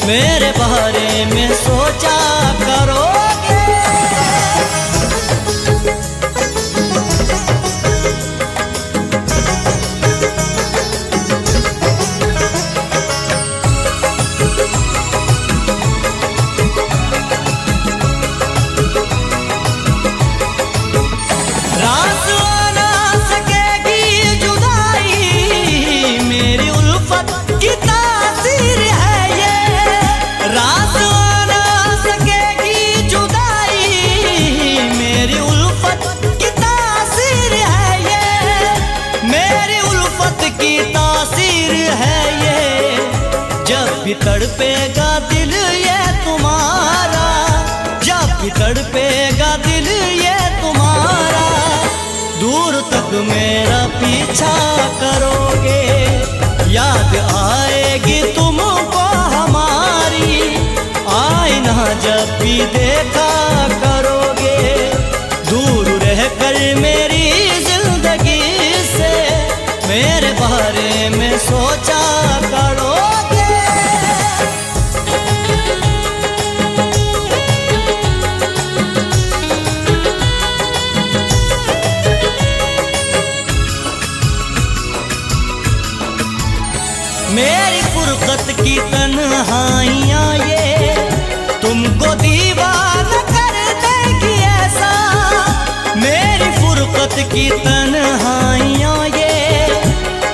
मेरे बारे में सोचा करोगे। रास ना सकेगी जुदाई, मेरी उल्फत की तासीर है ये। रास ना सकेगी जुदाई, मेरी उल्फत की तासीर है ये। मेरी उल्फत की तासीर है ये। जब भी तड़पेगा दिल ये तुम्हारा, जब भी तड़पेगा दिल ये तुम्हारा। दूर तक मेरा पीछा करोगे। याद आएगी तुमको हमारी, आईना जब भी देखा करोगे। दूर रहकर मेरी जिंदगी से मेरे बारे में सोचा करोगे। मेरी फुरकत की तन्हाइयाँ ये तुमको दीवाना कर देगी ऐसा। मेरी फुरकत की तन्हाइयाँ ये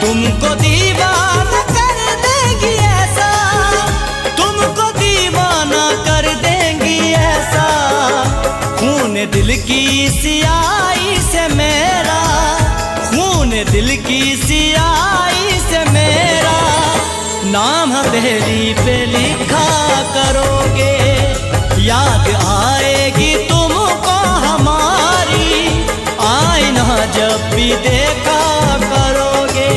तुमको दीवाना कर देगी ऐसा। तुमको दीवाना कर देंगी ऐसा। खून दिल की सियाही से मेरा, खून दिल की सियाही से मेरा नाम हथेली पे लिखा करोगे। याद आएगी तुमको हमारी, आईना जब भी देखा करोगे।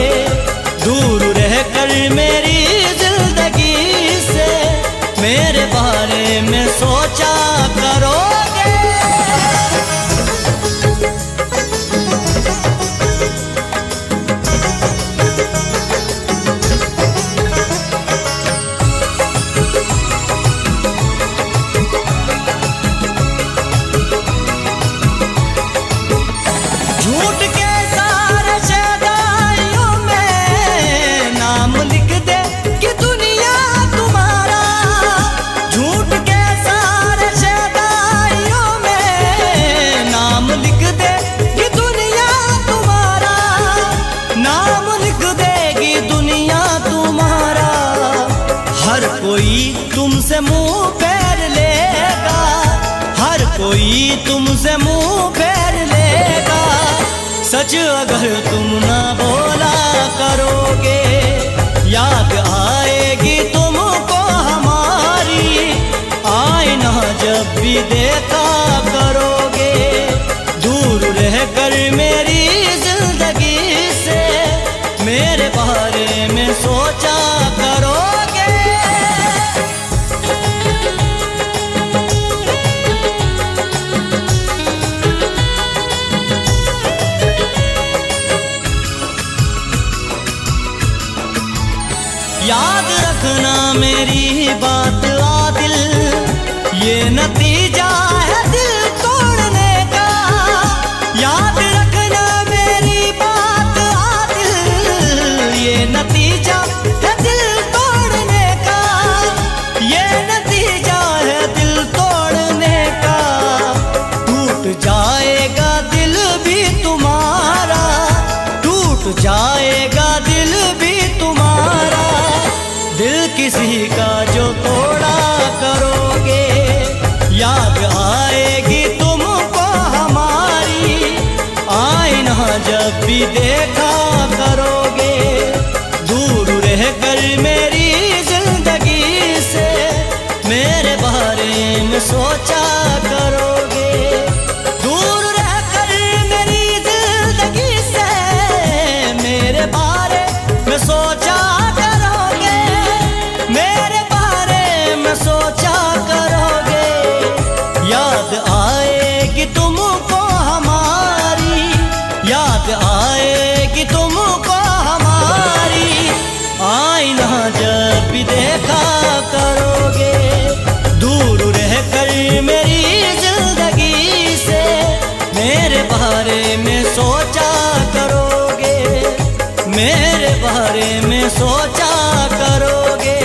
दूर रहकर मेरी जिंदगी से मेरे बारे में सोचा करोगे। झूठ फेर लेगा, हर कोई तुमसे मुंह फेर लेगा। सच अगर तुम ना बोला करोगे, याद आएगी तुमको हमारी, आईना जब भी देखा करोगे। दूर रहकर मेरी जिंदगी से मेरे बारे में सोचा करोगे। याद रखना मेरी बात आदिल, ये नतीजा है दिल तोड़ने का। याद रखना मेरी बात आदिल, ये नतीजा है दिल तोड़ने का। ये नतीजा है दिल तोड़ने का। टूट जाएगा दिल भी तुम्हारा, टूट जाएगा दिल भी तुम्हारा। दिल किसी का जो तोड़ा करोगे, याद आएगी तुमको हमारी, आईना जब भी देखा करोगे। दूर रहकर मेरी जिंदगी से मेरे बारे में सोचा करोगे। दूर रहकर मेरी जिंदगी से मेरे बारे में सोचा करोगे, मेरे बारे में सोचा करोगे। याद आएगी तुमको हमारी, याद आएगी तुमको हमारी, आईना जब भी देखा करोगे। दूर रहकर मेरी जिंदगी से मेरे बारे में सोचा करोगे, मेरे बारे में सोचा करोगे,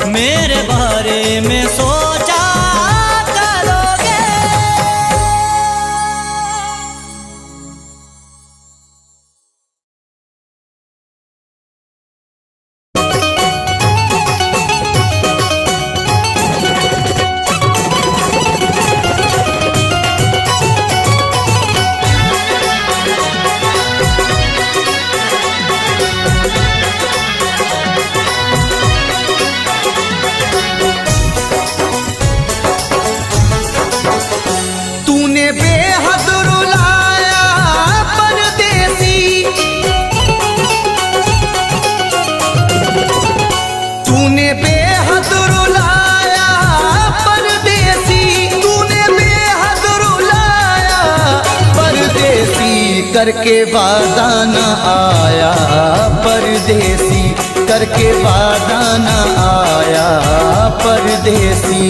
मेरे बारे में सोचा करोगे। तूने बेहद रुलाया परदेसी, तूने बेहद रुलाया परदेसी, तूने बेहद रुलाया परदेसी। करके वादा न आया परदेसी, करके वादा न आया परदेसी।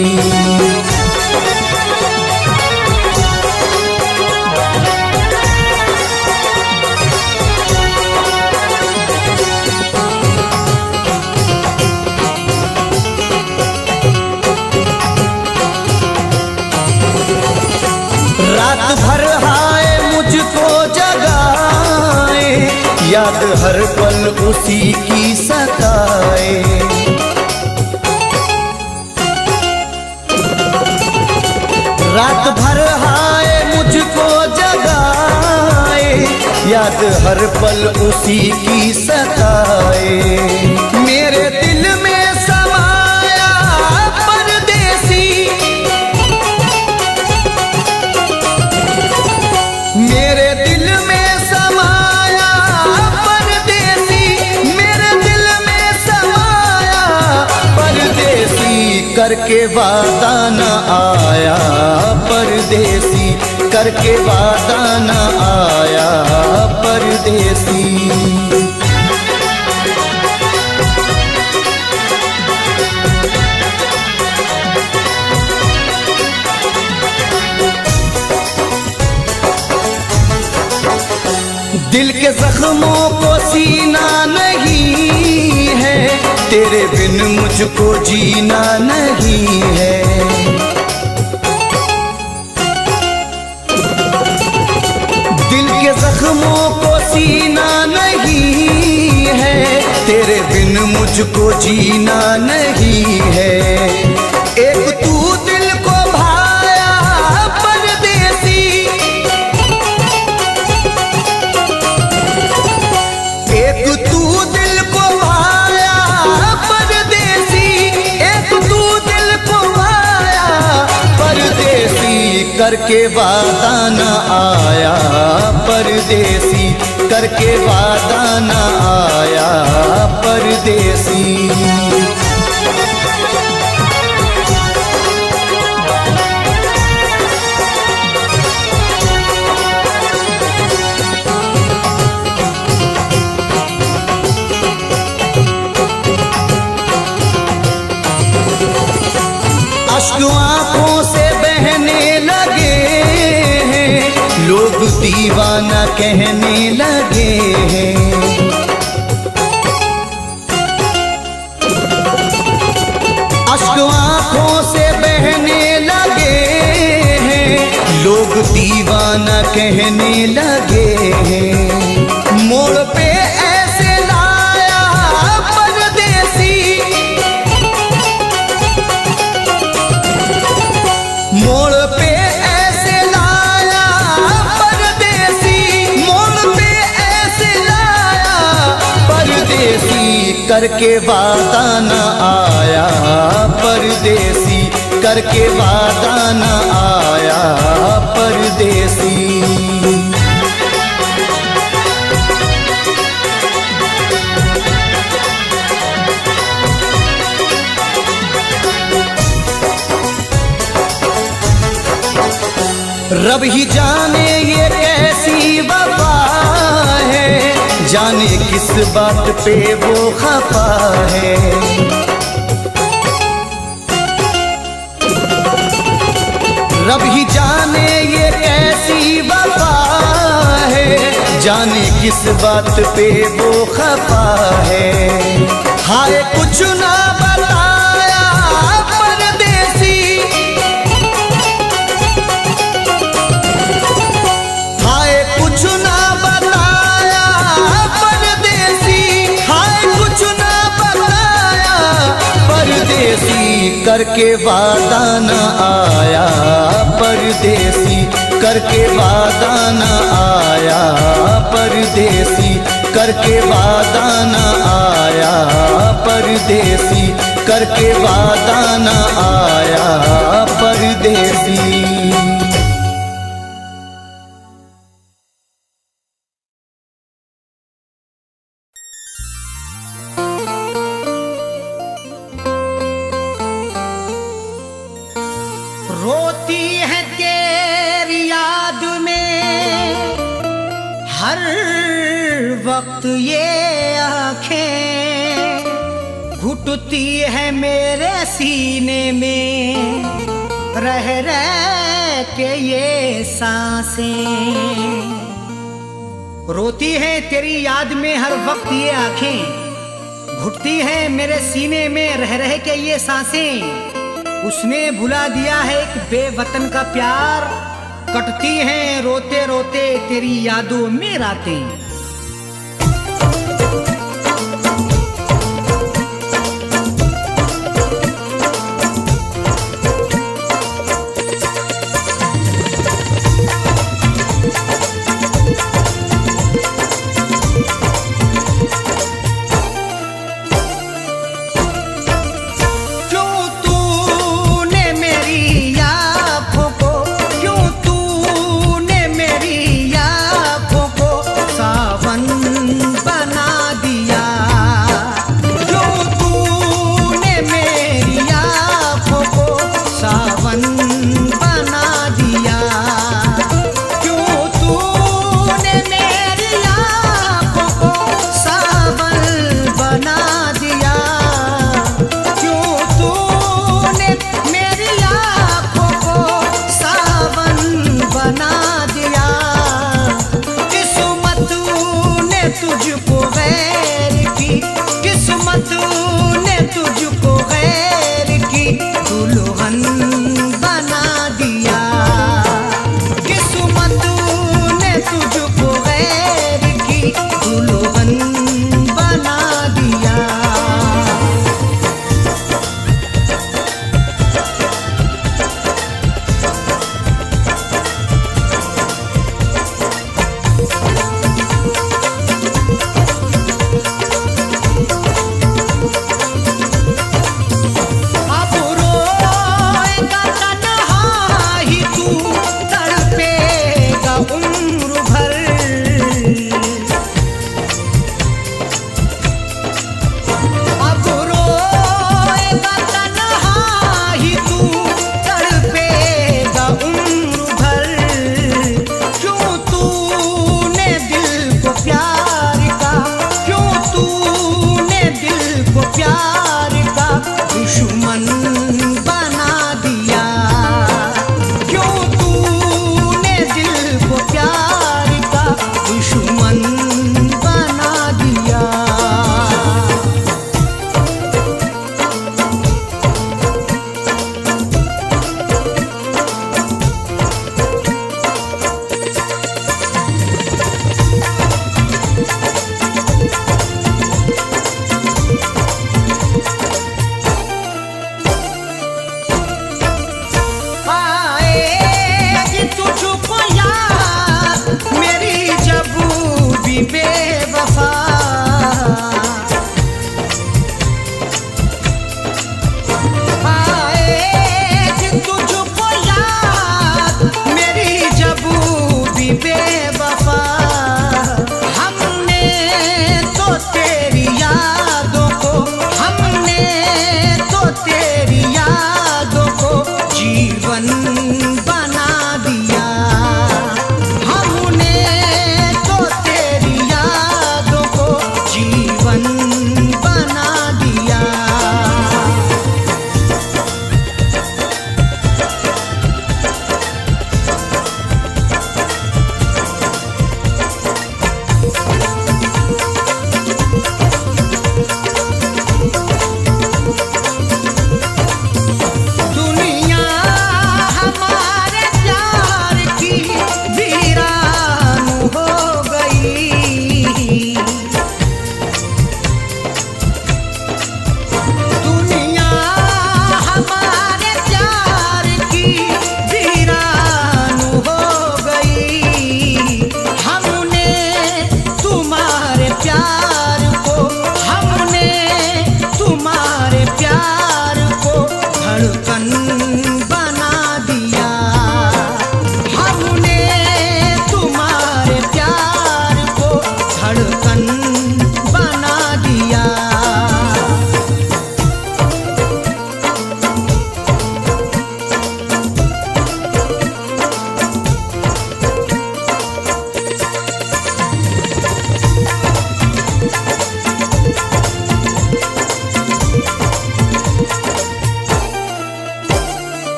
रात भर हाय मुझको जगाए, याद हर पल उसी की सताए। रात भर हाय मुझको जगाए, याद हर पल उसी की सताए। मेरे दिल में समाया परदेसी, मेरे दिल में समाया परदेसी, मेरे दिल में समाया परदेसी। करके वादा न आया परदेसी, करके वादा न आया परदेसी। दिल के जख्मों को सीना नहीं है, तेरे बिन मुझको जीना नहीं है। दिल के जख्मों को सीना नहीं है, तेरे बिन मुझको जीना नहीं है। एक करके वादा न आया परदेसी, करके वादा न आया परदेसी। अश्क आंखों से बहने लगे हैं, लोग दीवाना कहने लगे हैं। अश्क आंखों से बहने लगे हैं, लोग दीवाना कहने लगे हैं। मोड़ पे ऐसे लाया परदेसी, मोड़ पे ऐसे लाया परदेसी, मोड़ पे ऐसे लाया परदेसी, करके वादा न आया परदेसी, करके वादा न आया परदेसी। रब ही जाने ये कैसी वफा है, जाने किस बात पे वो खफा है। रब ही जाने ये कैसी वफा है, जाने किस बात पे वो खफा है। हाय कुछ ना बताया परदेसी, कुछ ना बताया परदेसी, हाय कुछ ना बताया परदेसी, करके वादा न आया परदेसी, करके वादा न आया परदेसी, करके वादा न आया परदेसी, करके वादा न आया परदेसी। रोती है तेरी याद में हर वक्त ये आँखें, घुटती है मेरे सीने में रह रह के ये सांसें। रोती है तेरी याद में हर वक्त ये आँखें, घुटती है मेरे सीने में रह रह के ये सांसें। उसने भुला दिया है एक बेवतन का प्यार, कटती हैं रोते रोते तेरी यादों में रातें।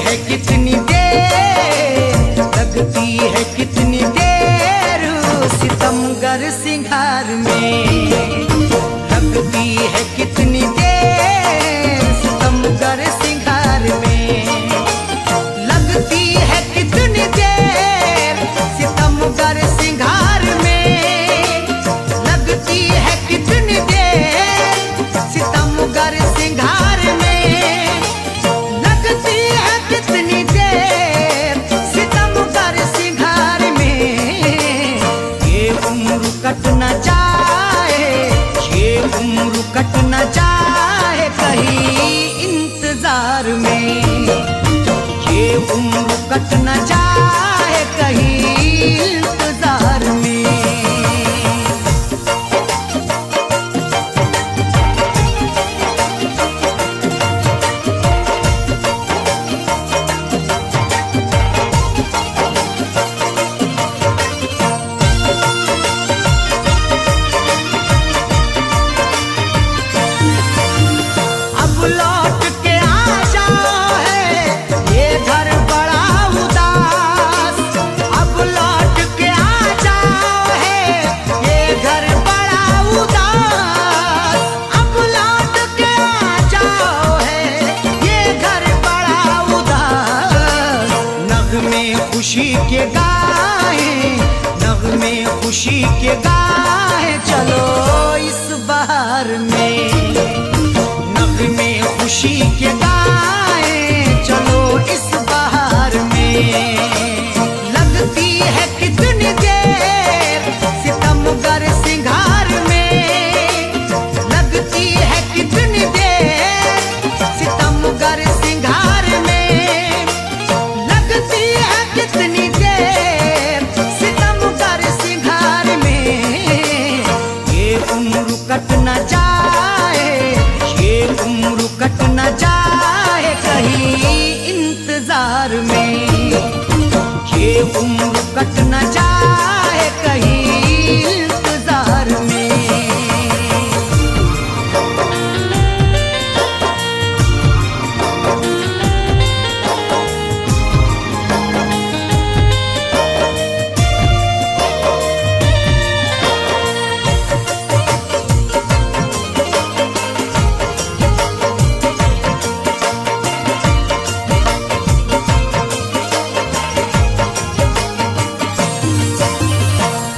है कितनी देर, लगती है कितनी देर सितमगर सिंगार में, लगती है कितनी देर सितमगर सिंगार में, लगती है कितनी देर सितमगर सिंगार में, लगती है कितनी देर सितमगर सिंगार में, लगती है कितनी देर सितमगर सिंगार में। ये उम्र कट न जाए, ये उम्र कट न जाए कहीं इंतजार में, ये उम्र कट न जाए कहीं इंतजार में। अब लौट के आ जाओ है ये घर बड़ा उदास, अब लौट के आ जाओ है ये घर बड़ा उदास, अब लौट के आ जाओ है ये घर बड़ा उदास। नगमे खुशी के गाए, नगमे खुशी के गाए चलो इस बहार में, में खुशी के गाए चलो इस बहार में। लगती है कितनी देर सितमगर सिंगार में, लगती है कितनी देर सितमगर सिंगार में, लगती है कितनी देर सितमगर सिंगार में। ये उम्र कट न जाए, ये उम्र कट न जाए कहीं इंतजार में, ये उम्र कट न जाए कहीं इंतजार में।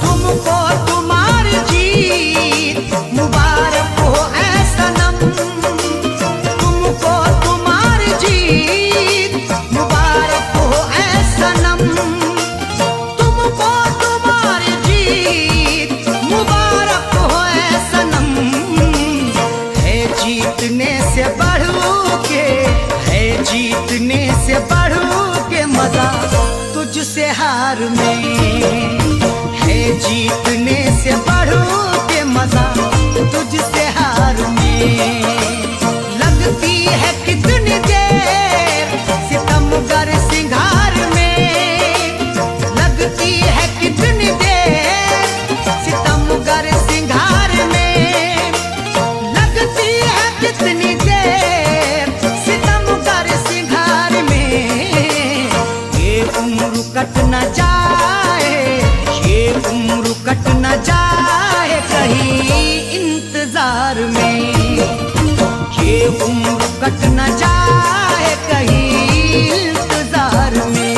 तुमको तुम्हारी जीत मुबारक हो ऐ सनम, तुमको तुम्हारी जीत मुबारक हो ऐ सनम, तुमको तुम्हारी जीत मुबारक हो ऐ सनम। है जीतने से बढ़ के, है जीतने से बढ़ के मजा तुझसे हार में, है जीतने से बढ़ के मजा तुझसे हार में। लगती है कितनी देर सितमगर सिंगार में, लगती है कितनी देर सितमगर सिंगार में, लगती है कितनी देर सितमगर सिंगार में। ये उम्र कट न जाए, ये उम्र कट न जाए कहीं इंतजार में, ये उम्र कट न जाए कहीं इंतजार में।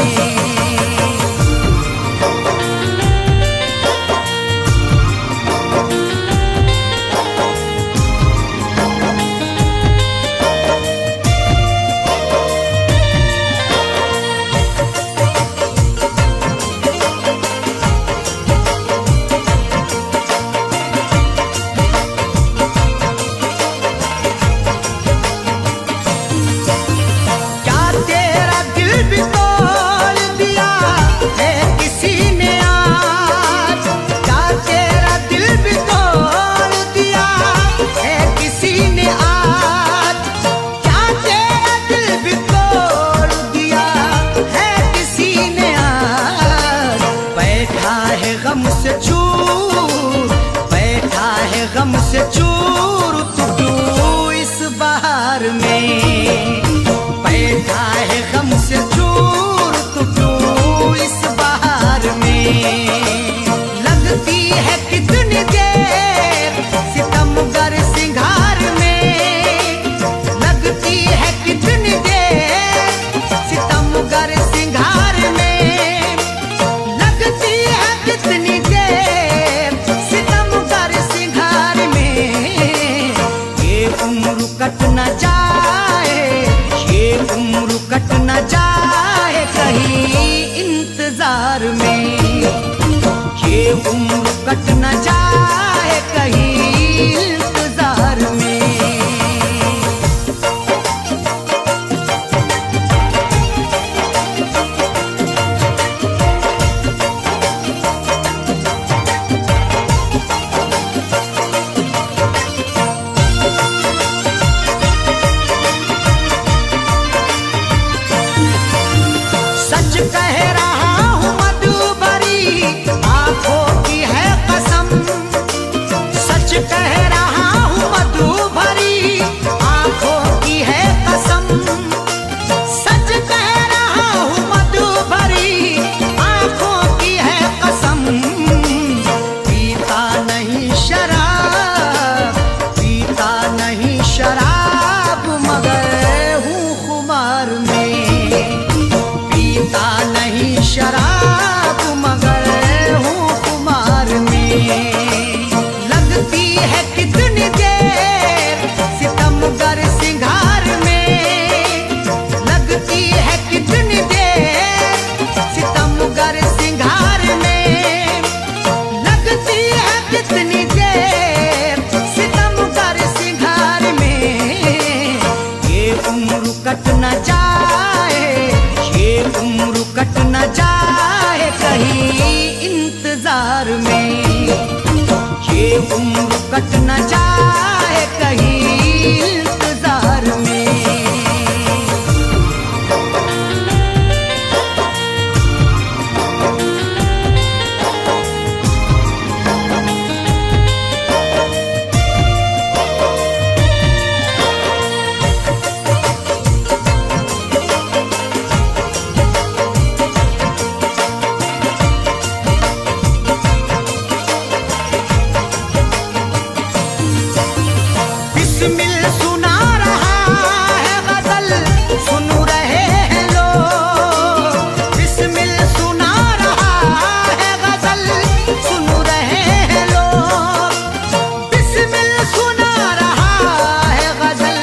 सितमगर सिंगार में लगती है कितनी देर, सितमगर सिंगार में। ये उम्र कट न जाए, ये उम्र कट न जाए कहीं इंतजार में, ये उम्र कट न जाए कहीं इंतजार में। सच कह रहा हूँ मधुबरी आंखों की है कसम, सच कह रहा हूँ मधुबरी आंखों की है कसम, सच कह रहा हूँ मधुबरी आंखों की है कसम। पीता नहीं शराब, पीता नहीं शराब मगर हूँ खुमार में, पीता नहीं शराब मगर हूँ खुमार में। लगती है कितनी देर सितमगर सिंगार में, लगती है कितनी देर सितमगर सिंगार में, लगती है कितनी देर सितमगर सिंगार में। ये उम्र कट न जाए, ये उम्र कट न जाए कहीं इंतजार में, ये उम्र कट न जाए कहीं इंतजार में। बिस्मिल सुना रहा है गजल, सुन रहे हैं लोग, बिस्मिल सुना रहा है गजल, सुन रहे हैं लोग, बिस्मिल सुना रहा है गजल,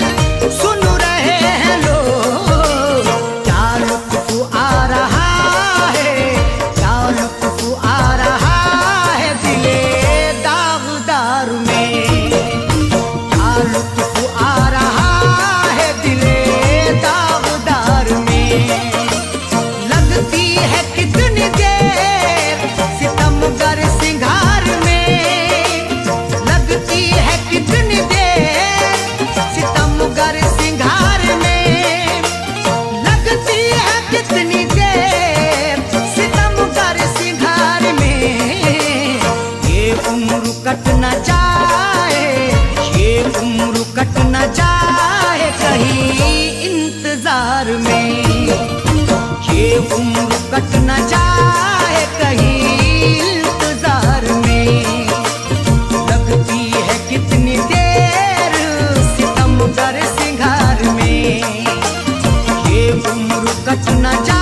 सुन रहे हैं लोग। क्या लुत्फ आ रहा है, क्या लुत्फ आ रहा है दिले दागदार में, लुत्फ आ रहा है दिले दागदार में। लगती है कितनी देर सितमगर सिंगार में, लगती है कितनी देर सितमगर सिंगार में, लगती है कितनी देर सितमगर सिंगार में। ये उम्र कट न जाए, ये उम्र कट न जाए कहीं इंतजार में, ये उम्र कट न जाए कहीं इंतजार में। लगती है कितनी देर सितमगर सिंगार में, ये उम्र कट न जाए